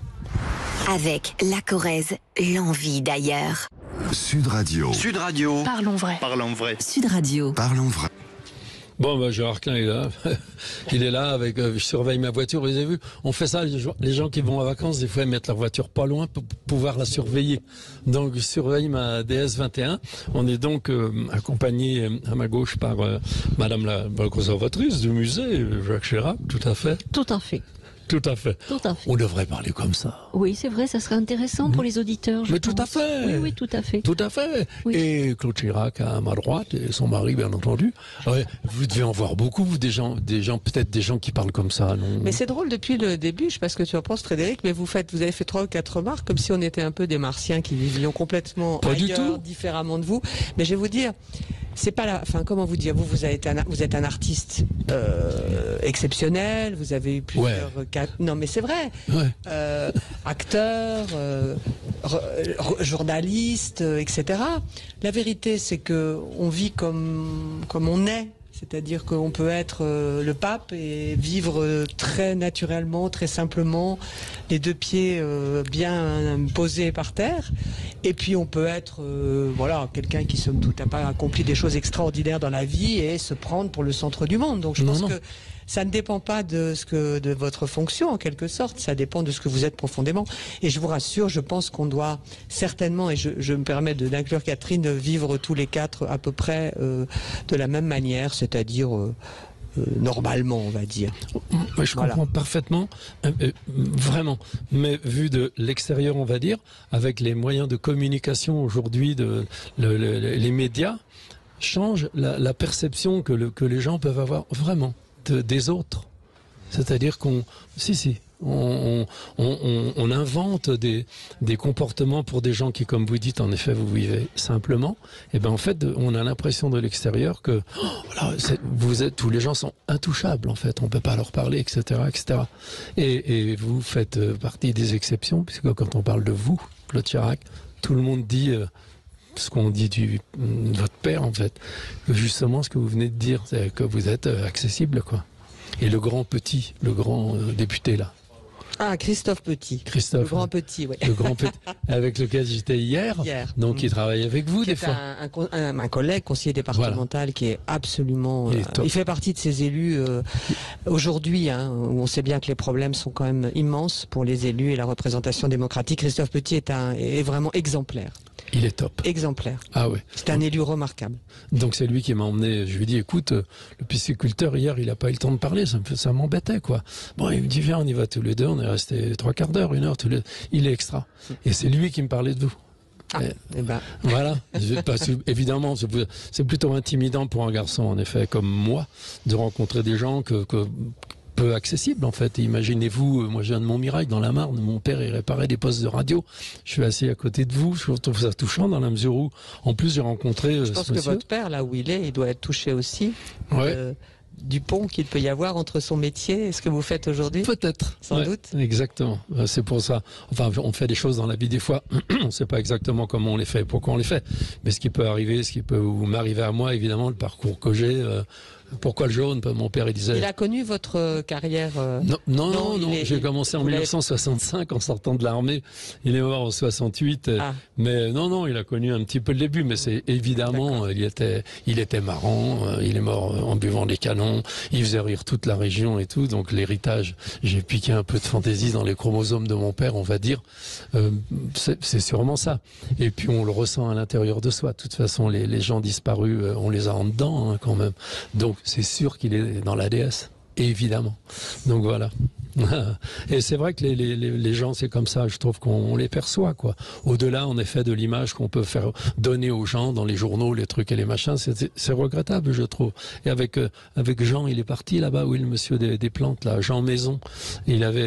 Avec la Corrèze, l'envie d'ailleurs. Sud Radio. Sud Radio. Parlons vrai. Parlons vrai. Sud Radio. Parlons vrai. Bon, Gérard Klein est là. Il est là avec, je surveille ma voiture. Vous avez vu, on fait ça, les gens qui vont en vacances, des fois, ils mettent leur voiture pas loin pour pouvoir la surveiller. Donc, je surveille ma DS21. On est donc accompagné à ma gauche par madame la conservatrice du musée, Jacques Chirac, tout à fait. Tout à fait. Tout à fait. Tout à fait. On devrait parler comme ça. Oui, c'est vrai, ça serait intéressant pour les auditeurs. Mais tout à fait. Oui, tout à fait. Tout à fait. Oui. Et Claude Chirac à ma droite et son mari, bien entendu. Ouais, vous devez en voir beaucoup, vous, des gens, peut-être des gens qui parlent comme ça, non? Mais c'est drôle depuis le début. Je sais pas ce que tu en penses, Frédéric, mais vous avez fait 3 ou 4 remarques comme si on était un peu des Martiens qui vivions complètement ailleurs, différemment de vous. Mais je vais vous dire. C'est pas la. Enfin, comment vous dire, vous êtes un artiste exceptionnel. Vous avez eu plusieurs. Non, mais c'est vrai. Ouais. Acteur, journaliste, etc. La vérité, c'est que on vit comme on est. C'est-à-dire qu'on peut être le pape et vivre très naturellement, très simplement, les 2 pieds bien posés par terre. Et puis on peut être quelqu'un qui somme toute n'a pas accompli des choses extraordinaires dans la vie et se prendre pour le centre du monde. Donc je pense que ça ne dépend pas de votre fonction en quelque sorte, ça dépend de ce que vous êtes profondément. Et je vous rassure, je pense qu'on doit certainement, et je me permets d'inclure Catherine, vivre tous les 4 à peu près de la même manière, c'est-à-dire normalement, on va dire. Je comprends parfaitement, vraiment. Mais vu de l'extérieur, on va dire, avec les moyens de communication aujourd'hui, les médias changent la perception que les gens peuvent avoir vraiment des autres. C'est-à-dire qu'on invente des comportements pour des gens qui, comme vous dites, en effet, vous vivez simplement. Et ben en fait, on a l'impression de l'extérieur que tous les gens sont intouchables. En fait, on peut pas leur parler, etc., etc. Et vous faites partie des exceptions, puisque quand on parle de vous, Claude Chirac, tout le monde dit ce qu'on dit de votre père, en fait. Justement, ce que vous venez de dire, c'est que vous êtes accessible, quoi. Et le grand député, là. Ah, Christophe Petit. Le grand Petit, oui. Le grand Petit, avec lequel j'étais hier. Donc, il travaille avec vous, des fois. Un collègue conseiller départemental qui est absolument... il fait partie de ces élus aujourd'hui, où on sait bien que les problèmes sont quand même immenses pour les élus et la représentation démocratique. Christophe Petit est vraiment exemplaire. Il est top. Exemplaire. Ah ouais. C'est un élu remarquable. Donc c'est lui qui m'a emmené. Je lui ai dit, écoute, le pisciculteur hier, il n'a pas eu le temps de parler, ça m'embêtait, quoi. Bon, il me dit, viens, on y va tous les deux. On est resté 3/4 d'heure, 1 heure. Il est extra. Et c'est lui qui me parlait de vous. Voilà. Évidemment, c'est plutôt intimidant pour un garçon, en effet, comme moi, de rencontrer des gens peu accessible en fait. Et imaginez-vous, moi je viens de Montmirail dans la Marne, mon père il réparait des postes de radio, je suis assis à côté de vous, je trouve ça touchant dans la mesure où, en plus j'ai rencontré... Je pense que votre père, là où il doit être touché aussi. Ouais. Du pont qu'il peut y avoir entre son métier et ce que vous faites aujourd'hui. Peut-être. Sans doute. Exactement. C'est pour ça. Enfin, on fait des choses dans la vie des fois, on ne sait pas exactement comment on les fait, pourquoi on les fait. Mais ce qui peut arriver, ce qui peut m'arriver à moi, évidemment, le parcours que j'ai... Pourquoi le jaune? Mon père, il disait... Il a connu votre carrière Non. J'ai commencé en 1965 en sortant de l'armée. Il est mort en 68. Mais non, il a connu un petit peu le début. Mais c'est évidemment, il était marrant. Il est mort en buvant des canons. Il faisait rire toute la région et tout. Donc l'héritage, j'ai piqué un peu de fantaisie dans les chromosomes de mon père, on va dire. C'est sûrement ça. Et puis on le ressent à l'intérieur de soi. De toute façon, les gens disparus, on les a en dedans quand même. Donc c'est sûr qu'il est dans la déesse, évidemment. Donc voilà. Et c'est vrai que les gens, c'est comme ça, je trouve qu'on les perçoit, quoi. Au-delà, en effet, de l'image qu'on peut faire donner aux gens dans les journaux, les trucs et les machins, c'est regrettable, je trouve. Et avec Jean, il est parti là-bas, oui, le monsieur des plantes, là, Jean Maison.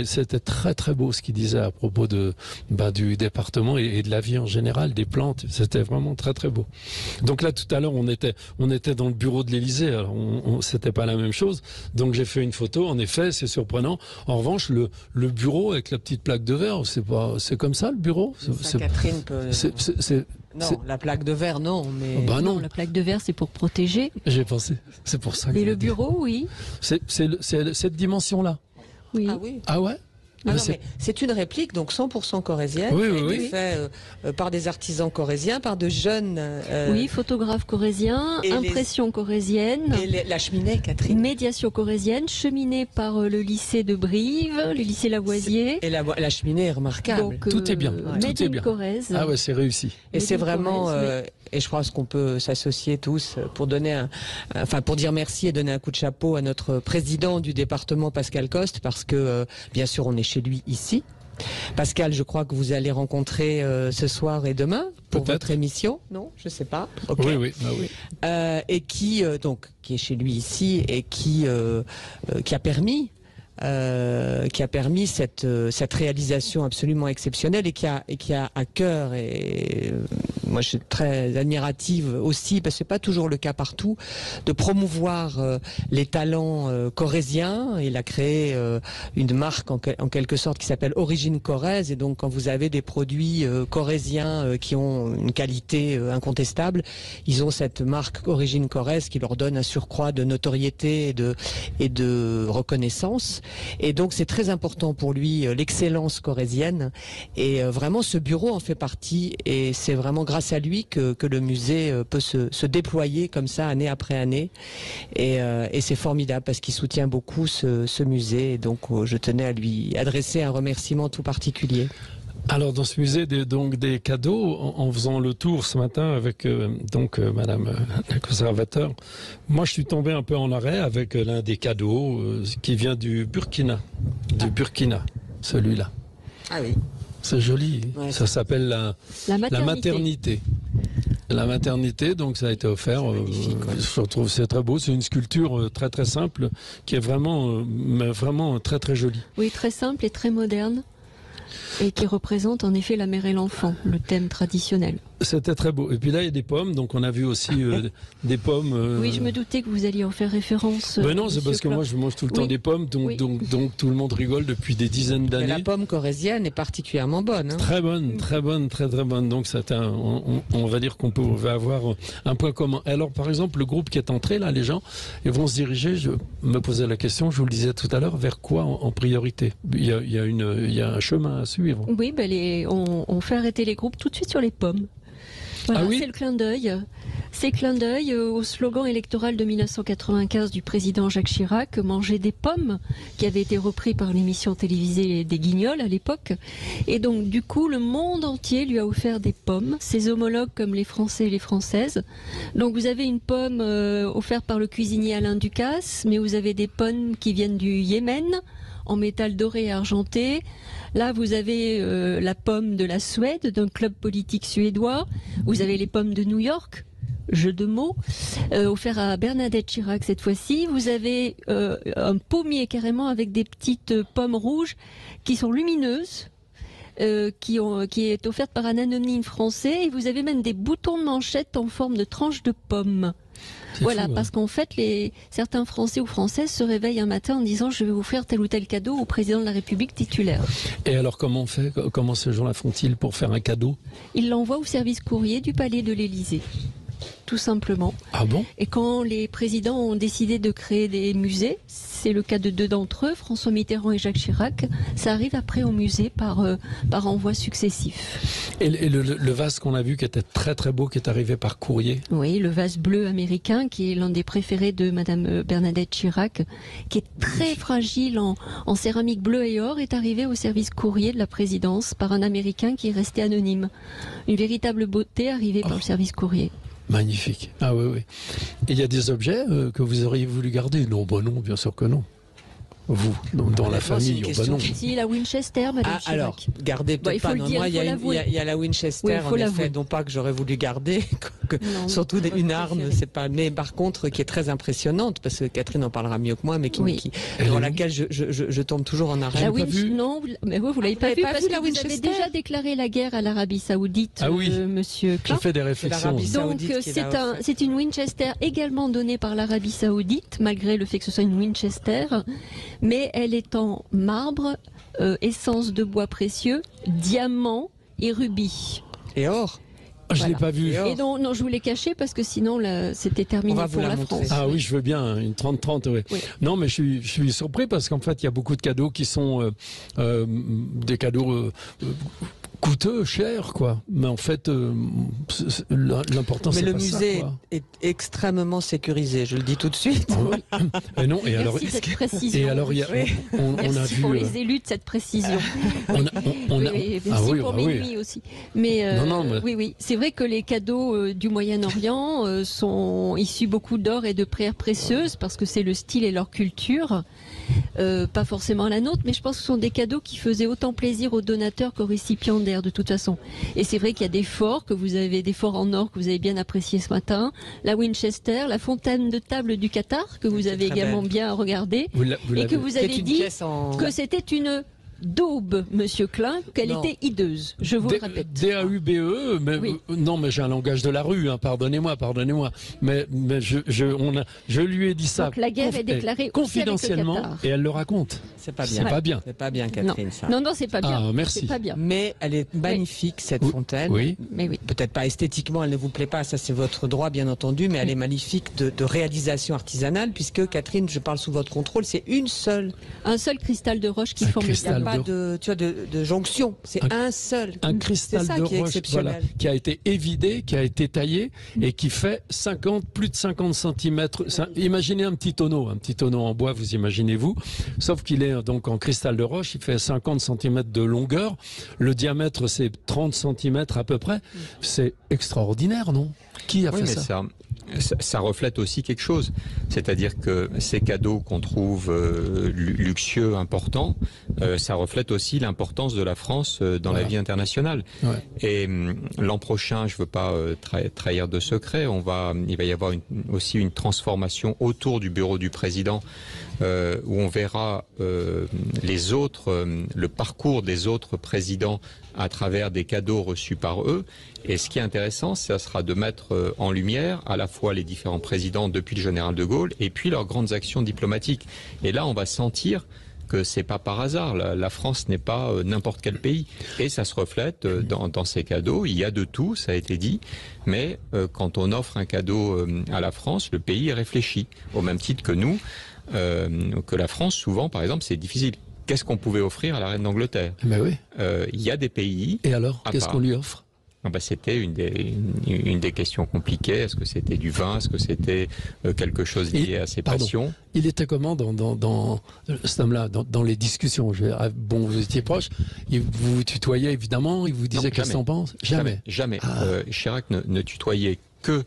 C'était très très beau ce qu'il disait à propos du département et de la vie en général, des plantes. C'était vraiment très très beau. Donc là, tout à l'heure, on était dans le bureau de l'Élysée. Alors, c'était pas la même chose. Donc j'ai fait une photo. En effet, c'est surprenant. En revanche, le bureau avec la petite plaque de verre, c'est comme ça le bureau. Catherine peut. Non, la plaque de verre, non. Mais non, la plaque de verre, c'est pour protéger. J'ai pensé. C'est pour ça. Et le bureau, oui. C'est cette dimension-là. Oui. Ah oui. Ah ouais. Ah non, mais c'est une réplique, donc 100% corésienne, faite par des artisans corésiens, par de jeunes... oui, photographes corésiens, impression corésienne... Et la cheminée, Catherine. Médiation corésienne, cheminée par le lycée de Brive, le lycée Lavoisier. Et la cheminée est remarquable. Donc, tout est bien, tout est bien. Corrèze. Ah ouais, c'est réussi. Et c'est vraiment... Et je pense qu'on peut s'associer tous pour pour dire merci et donner un coup de chapeau à notre président du département, Pascal Coste, parce que, bien sûr, on est chez lui ici. Pascal, je crois que vous allez rencontrer ce soir et demain pour votre émission. Non, je sais pas. Okay. Oui. Et qui est chez lui ici et qui a permis cette réalisation absolument exceptionnelle et qui a à cœur, et moi je suis très admirative aussi, parce que c'est pas toujours le cas partout, de promouvoir les talents corésiens. Il a créé une marque en quelque sorte qui s'appelle Origine Corrèze, et donc quand vous avez des produits corésiens qui ont une qualité incontestable, ils ont cette marque Origine Corrèze qui leur donne un surcroît de notoriété et de reconnaissance. Et donc c'est très important pour lui, l'excellence corézienne, et vraiment ce bureau en fait partie, et c'est vraiment grâce à lui que le musée peut se déployer comme ça année après année, et c'est formidable parce qu'il soutient beaucoup ce musée, et donc je tenais à lui adresser un remerciement tout particulier. Alors dans ce musée des cadeaux, en faisant le tour ce matin avec Madame la conservateur, moi je suis tombé un peu en arrêt avec l'un des cadeaux qui vient du Burkina, celui-là. Ah oui. C'est joli. Ouais, ça s'appelle la maternité. La maternité, donc ça a été offert. Je trouve c'est très beau. C'est une sculpture très très simple qui est vraiment très très jolie. Oui, très simple et très moderne. Et qui représente en effet la mère et l'enfant, le thème traditionnel. C'était très beau. Et puis là, il y a des pommes, donc on a vu aussi des pommes. Oui, je me doutais que vous alliez en faire référence. Ben non, c'est parce que moi, je mange tout le temps des pommes, donc tout le monde rigole depuis des dizaines d'années. La pomme corézienne est particulièrement bonne. Hein. Très bonne, très bonne. Donc on va dire qu'on va avoir un point commun. Alors, par exemple, le groupe qui est entré, là, les gens, ils vont se diriger, je me posais la question, je vous le disais tout à l'heure, vers quoi en priorité? Il y a un chemin à suivre. Oui, on fait arrêter les groupes tout de suite sur les pommes. Voilà, c'est le clin d'œil. C'est clin d'œil au slogan électoral de 1995 du président Jacques Chirac, manger des pommes, qui avait été repris par l'émission télévisée des Guignols à l'époque. Et donc, du coup, le monde entier lui a offert des pommes, ses homologues comme les Français et les Françaises. Donc, vous avez une pomme offerte par le cuisinier Alain Ducasse, mais vous avez des pommes qui viennent du Yémen, en métal doré et argenté. Là, vous avez la pomme de la Suède, d'un club politique suédois. Vous avez les pommes de New York, jeu de mots, offert à Bernadette Chirac cette fois-ci. Vous avez un pommier carrément avec des petites pommes rouges qui sont lumineuses. Qui est offerte par un anonyme français, et vous avez même des boutons de manchette en forme de tranches de pommes. Voilà, fou, parce qu'en fait, certains Français ou Françaises se réveillent un matin en disant je vais vous faire tel ou tel cadeau au président de la République titulaire. Et alors comment on fait? Comment ces gens-là font-ils pour faire un cadeau? Ils l'envoient au service courrier du palais de l'Élysée. Tout simplement. Ah bon? Et quand les présidents ont décidé de créer des musées, c'est le cas de 2 d'entre eux, François Mitterrand et Jacques Chirac, ça arrive après au musée par envoi successif. Et le vase qu'on a vu qui était très très beau, qui est arrivé par courrier? Oui, le vase bleu américain qui est l'un des préférés de Madame Bernadette Chirac, qui est très fragile en céramique bleue et or, est arrivé au service courrier de la présidence par un Américain qui est resté anonyme. Une véritable beauté arrivée par le service courrier. Magnifique. Ah oui, oui. Et il y a des objets que vous auriez voulu garder? Non, bah non, bien sûr que non. Vous, dans la famille, bah non. Si, la Winchester, Madame Chirac. Alors, garder peut-être pas. Non, moi, il y a la Winchester, en effet, non pas que j'aurais voulu garder, surtout une arme, c'est pas. Mais par contre, qui est très impressionnante, parce que Catherine en parlera mieux que moi, mais dans laquelle je tombe toujours en arrêt. La Winchester, non, mais vous l'avez pas vu, parce que vous avez déjà déclaré la guerre à l'Arabie Saoudite, Monsieur Klein. J'ai fait des réflexions. Donc, c'est une Winchester également donnée par l'Arabie Saoudite, malgré le fait que ce soit une Winchester. Mais elle est en marbre, essence de bois précieux, diamant et rubis. Et or. Je ne l'ai pas vu. Et non, je vous l'ai caché parce que sinon c'était terminé pour la France. Ah oui, je veux bien, une 30-30, oui. Non, mais je suis surpris parce qu'en fait, il y a beaucoup de cadeaux qui sont des cadeaux coûteux, chers, quoi. Mais en fait, l'important, c'est pas ça. Mais le musée est extrêmement sécurisé, je le dis tout de suite. Et non, et merci alors, cette précision. Et alors, on a vu pour les élus de cette précision. Merci pour mes nuits aussi. Mais oui, c'est vrai que les cadeaux du Moyen-Orient sont issus beaucoup d'or et de pierres précieuses parce que c'est le style et leur culture. Pas forcément la nôtre, mais je pense que ce sont des cadeaux qui faisaient autant plaisir aux donateurs qu'aux récipiendaires de toute façon. Et c'est vrai qu'il y a des forts des forts en or que vous avez bien apprécié ce matin, la Winchester, la fontaine de table du Qatar que vous avez également bien regardé, et que vous avez dit que c'était une daube, Monsieur Klein, qu'elle était hideuse. Je vous le répète. D-A-U-B-E, mais non, mais j'ai un langage de la rue, hein, pardonnez-moi. Mais je lui ai dit ça. Donc la guerre est déclarée confidentiellement et elle le raconte. C'est pas bien. C'est pas bien. C'est pas bien, Catherine, ça. Non, c'est pas bien. Ah, merci. C'est pas bien. Mais elle est magnifique, cette fontaine. Oui. Mais oui. Peut-être pas esthétiquement, elle ne vous plaît pas, ça c'est votre droit, bien entendu, mais elle est magnifique de réalisation artisanale, puisque Catherine, je parle sous votre contrôle, c'est un seul cristal de roche qui forme pas de jonction, c'est un seul. Un cristal de roche qui a été évidé, qui a été taillé et qui fait plus de 50 cm. Imaginez un petit tonneau en bois, vous imaginez-vous, sauf qu'il est donc en cristal de roche, il fait 50 cm de longueur, le diamètre c'est 30 cm à peu près. C'est extraordinaire, non? Qui a fait ça? Ça reflète aussi quelque chose, c'est-à-dire que ces cadeaux qu'on trouve luxueux, importants, ça reflète aussi l'importance de la France dans la vie internationale. Et l'an prochain, je ne veux pas trahir de secret, il va y avoir aussi une transformation autour du bureau du président où on verra le parcours des autres présidents à travers des cadeaux reçus par eux. Et ce qui est intéressant, ça sera de mettre en lumière à la fois les différents présidents depuis le général de Gaulle et puis leurs grandes actions diplomatiques. Et là, on va sentir que c'est pas par hasard. La France n'est pas n'importe quel pays. Et ça se reflète dans ces cadeaux. Il y a de tout, ça a été dit. Mais quand on offre un cadeau à la France, le pays est réfléchi. Au même titre que nous, que la France, souvent, par exemple, c'est difficile. Qu'est-ce qu'on pouvait offrir à la reine d'Angleterre? Il y a des pays... Et alors, qu'est-ce qu'on lui offre? C'était une des questions compliquées. Est-ce que c'était du vin? Est-ce que c'était quelque chose lié à ses passions? Il était comment dans cet homme-là, dans les discussions? Vous étiez proche, vous vous tutoyez évidemment, il vous disait qu'est-ce qu'on pense? Jamais. Chirac ne tutoyait que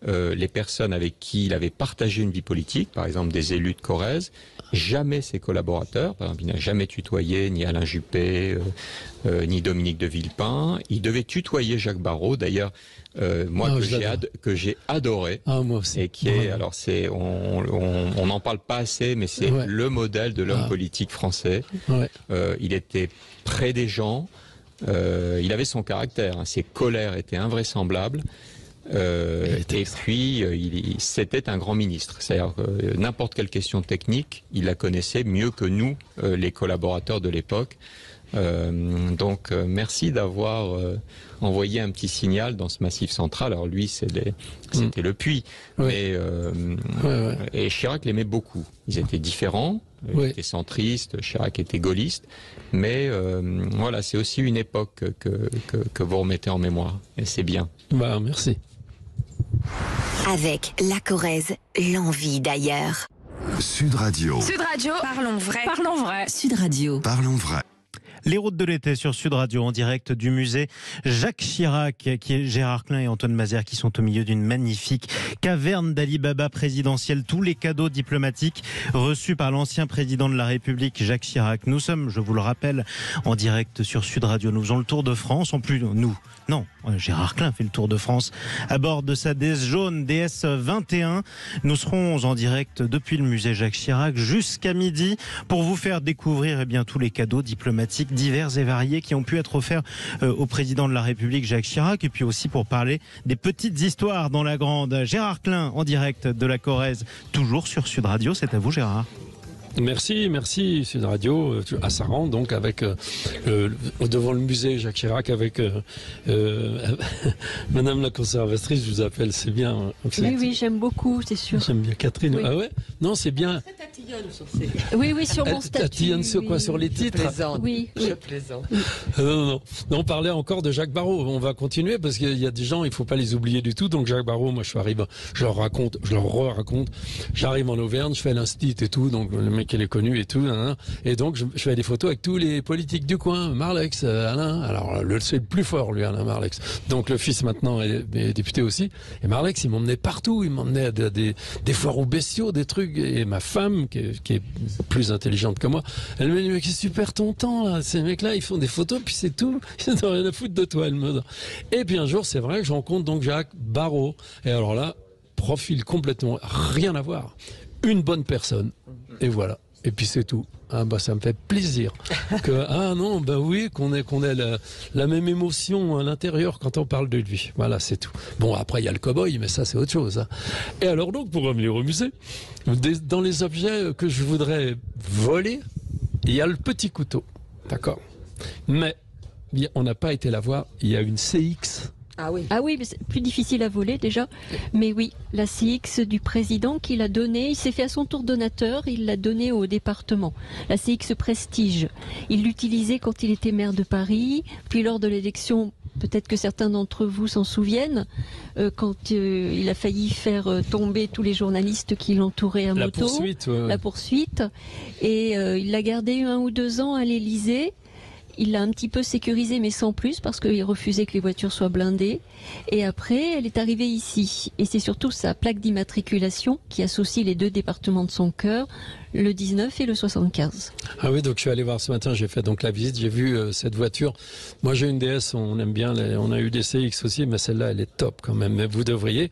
les personnes avec qui il avait partagé une vie politique, par exemple des élus de Corrèze, jamais ses collaborateurs. Par exemple, il n'a jamais tutoyé ni Alain Juppé, ni Dominique de Villepin. Il devait tutoyer Jacques Barrot, d'ailleurs, moi que j'ai adoré. Ah, moi aussi. Et qui est, alors c'est, on n'en parle pas assez, mais c'est le modèle de l'homme politique français. Il était près des gens. Il avait son caractère, hein, ses colères étaient invraisemblables. Et puis, c'était un grand ministre. C'est-à-dire que n'importe quelle question technique, il la connaissait mieux que nous, les collaborateurs de l'époque. Donc, merci d'avoir envoyé un petit signal dans ce Massif central. Alors lui, c'était le Puy. Mais, et Chirac l'aimait beaucoup. Ils étaient différents. Il était centriste, Chirac était gaulliste. Mais voilà, c'est aussi une époque que vous remettez en mémoire. Et c'est bien. Bah, merci. Avec la Corrèze, l'envie d'ailleurs. Sud Radio. Sud Radio, parlons vrai. Parlons vrai. Sud Radio. Parlons vrai. Les routes de l'été sur Sud Radio en direct du musée Jacques Chirac, qui est Gérard Klein et Antoine Mazère qui sont au milieu d'une magnifique caverne d'Ali Baba présidentielle. Tous les cadeaux diplomatiques reçus par l'ancien président de la République Jacques Chirac. Nous sommes, je vous le rappelle, en direct sur Sud Radio. Nous faisons le tour de France. En plus, nous, non, Gérard Klein fait le tour de France à bord de sa DS jaune, DS 21. Nous serons en direct depuis le musée Jacques Chirac jusqu'à midi pour vous faire découvrir tous les cadeaux diplomatiques divers et variés qui ont pu être offerts au président de la République Jacques Chirac, et puis aussi pour parler des petites histoires dans la grande. Gérard Klein en direct de la Corrèze, toujours sur Sud Radio. C'est à vous, Gérard. Merci Sud Radio à Saran, donc avec devant le musée Jacques Chirac avec Madame la conservatrice, je vous appelle, c'est bien. Oui, j'aime beaucoup, c'est sûr. J'aime bien Catherine. Oui. Ah ouais? Non, c'est bien. Très tatillonne sur ces... Oui, sur mon statut. Tatillonne sur quoi? Sur les titres? Je plaisante. Non, on parlait encore de Jacques Barrot. On va continuer parce qu'il y a des gens, il faut pas les oublier du tout. Donc Jacques Barrot, moi je arrive, je leur raconte. J'arrive en Auvergne, je fais l'instit et tout, donc le mec il est connu et tout, et donc je fais des photos avec tous les politiques du coin, Marlex, Alain, alors c'est le plus fort lui, Alain Marlex, donc le fils maintenant est député aussi, et Marlex il m'emmenait partout, il m'emmenait à des foires aux bestiaux, des trucs, et ma femme qui est plus intelligente que moi, elle me dit mais c'est super ton temps là, ces mecs là ils font des photos puis c'est tout, ils n'ont rien à foutre de toi, elle me dit. Et puis un jour c'est vrai que je rencontre donc Jacques Barrot, et alors là profil complètement rien à voir, une bonne personne, et voilà. Et puis c'est tout. Ça me fait plaisir qu'on ait la même émotion à l'intérieur quand on parle de lui. Voilà, c'est tout. Bon, après il y a le cow-boy, mais ça c'est autre chose. Hein. Et alors donc pour revenir au musée, dans les objets que je voudrais voler, il y a le petit couteau, d'accord. Mais on n'a pas été la voir. Il y a une CX. Ah oui, mais c'est plus difficile à voler déjà. Mais oui, la CX du président qu'il a donnée, il s'est fait à son tour donateur, il l'a donnée au département. La CX Prestige. Il l'utilisait quand il était maire de Paris, puis lors de l'élection, peut-être que certains d'entre vous s'en souviennent, quand il a failli faire tomber tous les journalistes qui l'entouraient à moto. La poursuite. Et il l'a gardée 1 ou 2 ans à l'Élysée. Il l'a un petit peu sécurisée, mais sans plus, parce qu'il refusait que les voitures soient blindées. Et après, elle est arrivée ici. Et c'est surtout sa plaque d'immatriculation qui associe les 2 départements de son cœur, le 19 et le 75. Ah oui, donc je suis allé voir ce matin, j'ai fait donc la visite, j'ai vu cette voiture. Moi j'ai une DS, on aime bien, on a eu des CX aussi, mais celle-là elle est top quand même. Mais vous devriez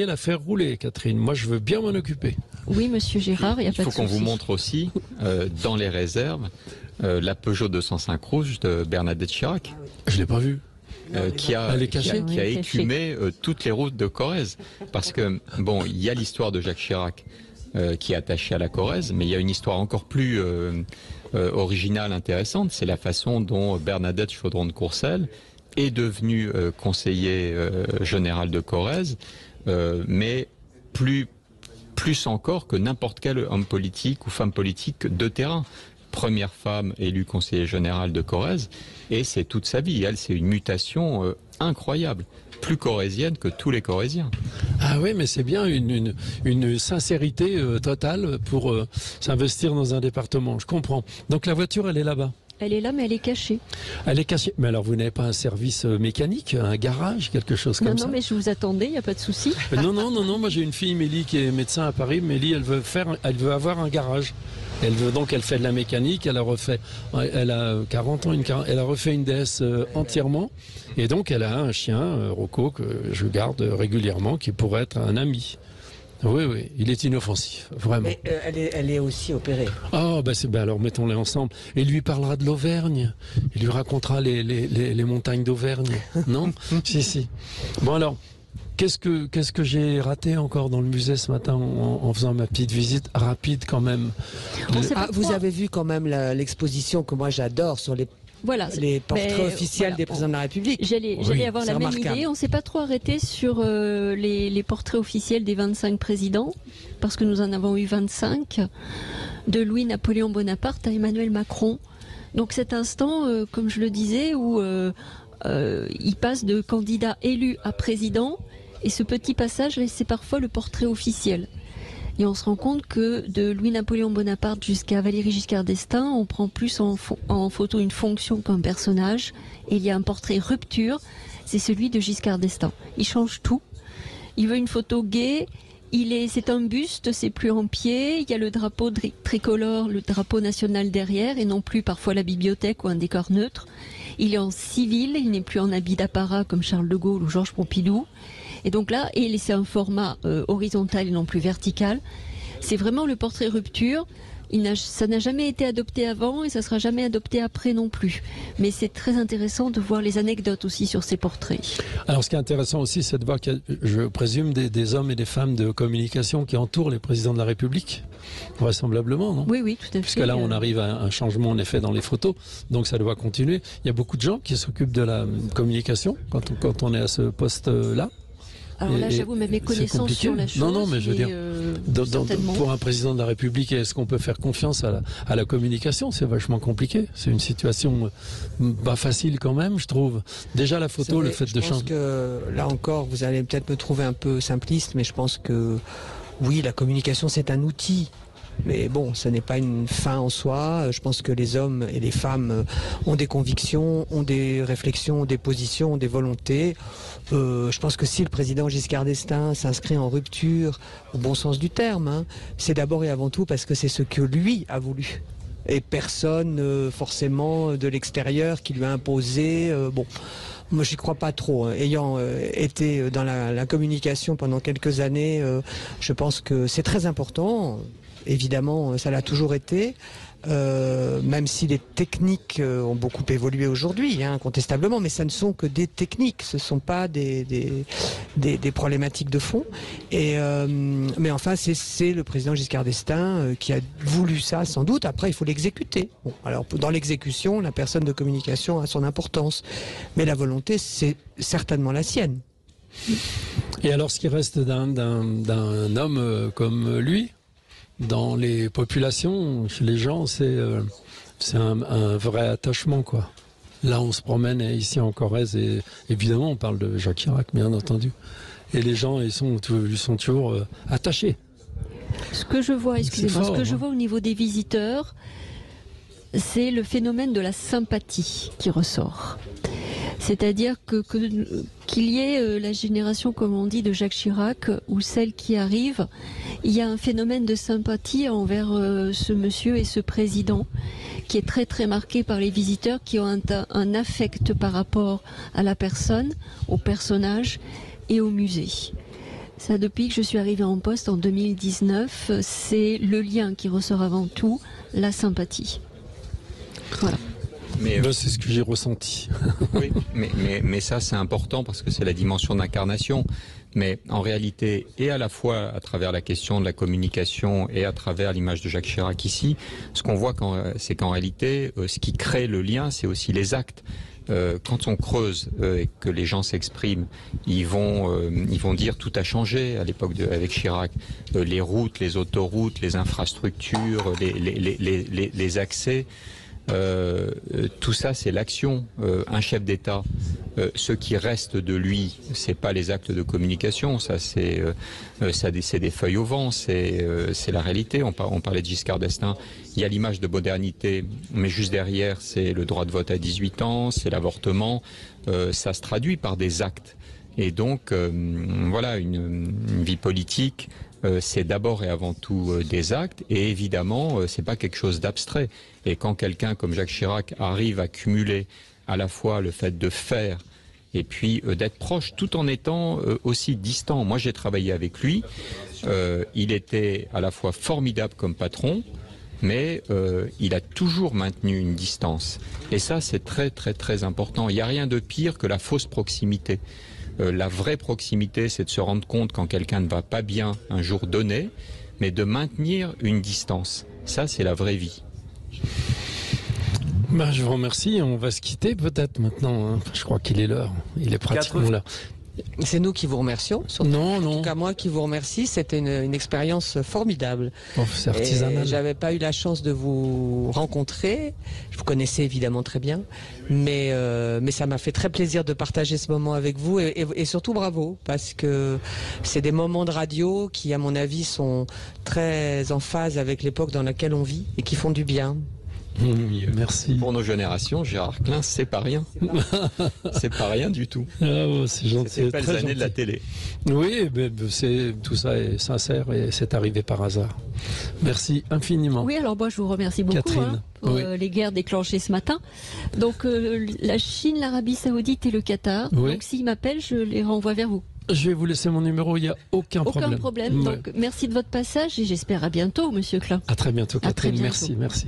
la faire rouler, Catherine. Moi je veux bien m'en occuper. Oui, monsieur Gérard, il n'y a pas de souci. Il faut qu'on vous montre aussi, dans les réserves, la Peugeot 205 rouge de Bernadette Chirac. Je l'ai pas vue. Qui a écumé toutes les routes de Corrèze. Parce que, bon, il y a l'histoire de Jacques Chirac qui est attaché à la Corrèze, mais il y a une histoire encore plus originale, intéressante. C'est la façon dont Bernadette Chaudron de Courcelles est devenue conseiller général de Corrèze, mais plus encore que n'importe quel homme politique ou femme politique de terrain. Première femme élue conseiller général de Corrèze, et c'est toute sa vie. Elle, c'est une mutation incroyable, plus corrézienne que tous les Corréziens. Ah oui, mais c'est bien une sincérité totale pour s'investir dans un département. Je comprends. Donc la voiture, elle est là-bas. Elle est là, mais elle est cachée. Elle est cachée. Mais alors, vous n'avez pas un service mécanique, un garage, quelque chose comme ça? Non, mais je vous attendais, il n'y a pas de souci. Non. Moi, j'ai une fille, Mélie, qui est médecin à Paris. Mélie, elle veut avoir un garage. Elle fait de la mécanique. Elle a 40 ans, elle a refait une DS entièrement. Et donc, elle a un chien, Rocco, que je garde régulièrement, qui pourrait être un ami. Oui, il est inoffensif, vraiment. Mais elle est aussi opérée. Alors mettons-les ensemble. Et il lui parlera de l'Auvergne. Il lui racontera les montagnes d'Auvergne. Non? Si. Bon alors, qu'est-ce que j'ai raté encore dans le musée ce matin en faisant ma petite visite rapide quand même? Vous avez vu quand même l'exposition que moi j'adore sur les portraits officiels des présidents de la République. J'allais avoir la même idée. On ne s'est pas trop arrêté sur les portraits officiels des 25 présidents, parce que nous en avons eu 25, de Louis-Napoléon Bonaparte à Emmanuel Macron. Donc cet instant, comme je le disais, où il passe de candidat élu à président, et ce petit passage, c'est parfois le portrait officiel. Et on se rend compte que de Louis-Napoléon Bonaparte jusqu'à Valéry Giscard d'Estaing, on prend plus en photo une fonction qu'un personnage. Et il y a un portrait rupture, c'est celui de Giscard d'Estaing. Il change tout. Il veut une photo gaie. C'est un buste, c'est plus en pied. Il y a le drapeau tricolore, le drapeau national derrière, et non plus parfois la bibliothèque ou un décor neutre. Il est en civil, il n'est plus en habit d'apparat comme Charles de Gaulle ou Georges Pompidou. Et donc là, c'est un format horizontal et non plus vertical. C'est vraiment le portrait rupture. Ça n'a jamais été adopté avant et ça ne sera jamais adopté après non plus. Mais c'est très intéressant de voir les anecdotes aussi sur ces portraits. Alors ce qui est intéressant aussi, c'est de voir qu'il y a, je présume, des hommes et des femmes de communication qui entourent les présidents de la République, vraisemblablement, non? Oui, tout à fait. Parce que là, on arrive à un changement en effet dans les photos, donc ça doit continuer. Il y a beaucoup de gens qui s'occupent de la communication quand on est à ce poste-là. Alors là, j'avoue, mes connaissances sur la chose. Non, mais je veux dire, pour un président de la République, est-ce qu'on peut faire confiance à la communication? C'est vachement compliqué. C'est une situation pas facile quand même, je trouve. Déjà la photo, le fait de changer. Je pense que là encore, vous allez peut-être me trouver un peu simpliste, mais je pense que oui, la communication, c'est un outil. Mais bon, ce n'est pas une fin en soi. Je pense que les hommes et les femmes ont des convictions, ont des réflexions, ont des positions, ont des volontés. Je pense que si le président Giscard d'Estaing s'inscrit en rupture, au bon sens du terme, c'est d'abord et avant tout parce que c'est ce que lui a voulu. Et personne forcément de l'extérieur qui lui a imposé. Moi, j'y crois pas trop. Ayant été dans la communication pendant quelques années, je pense que c'est très important. Évidemment, ça l'a toujours été, même si les techniques ont beaucoup évolué aujourd'hui, incontestablement, mais ça ne sont que des techniques, ce ne sont pas des problématiques de fond. Mais enfin, c'est le président Giscard d'Estaing qui a voulu ça, sans doute. Après, il faut l'exécuter. Bon, alors, dans l'exécution, la personne de communication a son importance, mais la volonté, c'est certainement la sienne. Et alors, ce qui reste d'un homme comme lui, dans les populations, chez les gens, c'est un vrai attachement, quoi. Là, on se promène ici en Corrèze et évidemment, on parle de Jacques Chirac, bien entendu. Et les gens, ils sont toujours attachés. Ce que je vois, je vois au niveau des visiteurs, c'est le phénomène de la sympathie qui ressort. C'est-à-dire qu'il y ait la génération, comme on dit, de Jacques Chirac, ou celle qui arrive, il y a un phénomène de sympathie envers ce monsieur et ce président, qui est très très marqué par les visiteurs, qui ont un affect par rapport à la personne, au personnage et au musée. Ça, depuis que je suis arrivée en poste en 2019, c'est le lien qui ressort avant tout, la sympathie. Voilà. Mais c'est ce que j'ai ressenti. Oui, mais ça c'est important parce que c'est la dimension d'incarnation. Mais en réalité, et à la fois à travers la question de la communication et à travers l'image de Jacques Chirac ici, ce qu'on voit, c'est qu'en réalité, ce qui crée le lien, c'est aussi les actes. Quand on creuse et que les gens s'expriment, ils vont dire tout a changé à l'époque avec Chirac. Les routes, les autoroutes, les infrastructures, les accès. Tout ça, c'est l'action. Un chef d'État, ce qui reste de lui, c'est pas les actes de communication, ça c'est des feuilles au vent, c'est la réalité. On parlait de Giscard d'Estaing, il y a l'image de modernité, mais juste derrière, c'est le droit de vote à 18 ans, c'est l'avortement, ça se traduit par des actes. Et donc, voilà, une vie politique, c'est d'abord et avant tout des actes, et évidemment, c'est pas quelque chose d'abstrait. Et quand quelqu'un comme Jacques Chirac arrive à cumuler à la fois le fait de faire et puis d'être proche, tout en étant aussi distant. Moi, j'ai travaillé avec lui. Il était à la fois formidable comme patron, mais il a toujours maintenu une distance. Et ça, c'est très, très, très important. Il n'y a rien de pire que la fausse proximité. La vraie proximité, c'est de se rendre compte quand quelqu'un ne va pas bien un jour donné, mais de maintenir une distance. Ça, c'est la vraie vie. Je vous remercie. On va se quitter peut-être maintenant. Hein. Je crois qu'il est l'heure. Il est pratiquement là. C'est nous qui vous remercions. Non. En tout cas, moi qui vous remercie. C'était une expérience formidable. Oh, c'est artisanal. J'avais pas eu la chance de vous rencontrer. Je vous connaissais évidemment très bien. Mais ça m'a fait très plaisir de partager ce moment avec vous. Et surtout bravo. Parce que c'est des moments de radio qui, à mon avis, sont très en phase avec l'époque dans laquelle on vit et qui font du bien. Merci. Pour nos générations, Gérard Klein, c'est pas rien. C'est pas rien du tout. C'est gentil. C'est les belles années de la télé. Oui, tout ça est sincère et c'est arrivé par hasard. Merci infiniment. Oui, alors moi je vous remercie beaucoup. Catherine. Pour les guerres déclenchées ce matin. Donc la Chine, l'Arabie Saoudite et le Qatar. Oui. Donc s'ils m'appellent, je les renvoie vers vous. Je vais vous laisser mon numéro, il n'y a aucun problème. Aucun problème. Donc merci de votre passage et j'espère à bientôt, Monsieur Klein. À très bientôt, Catherine. À très bientôt. Merci.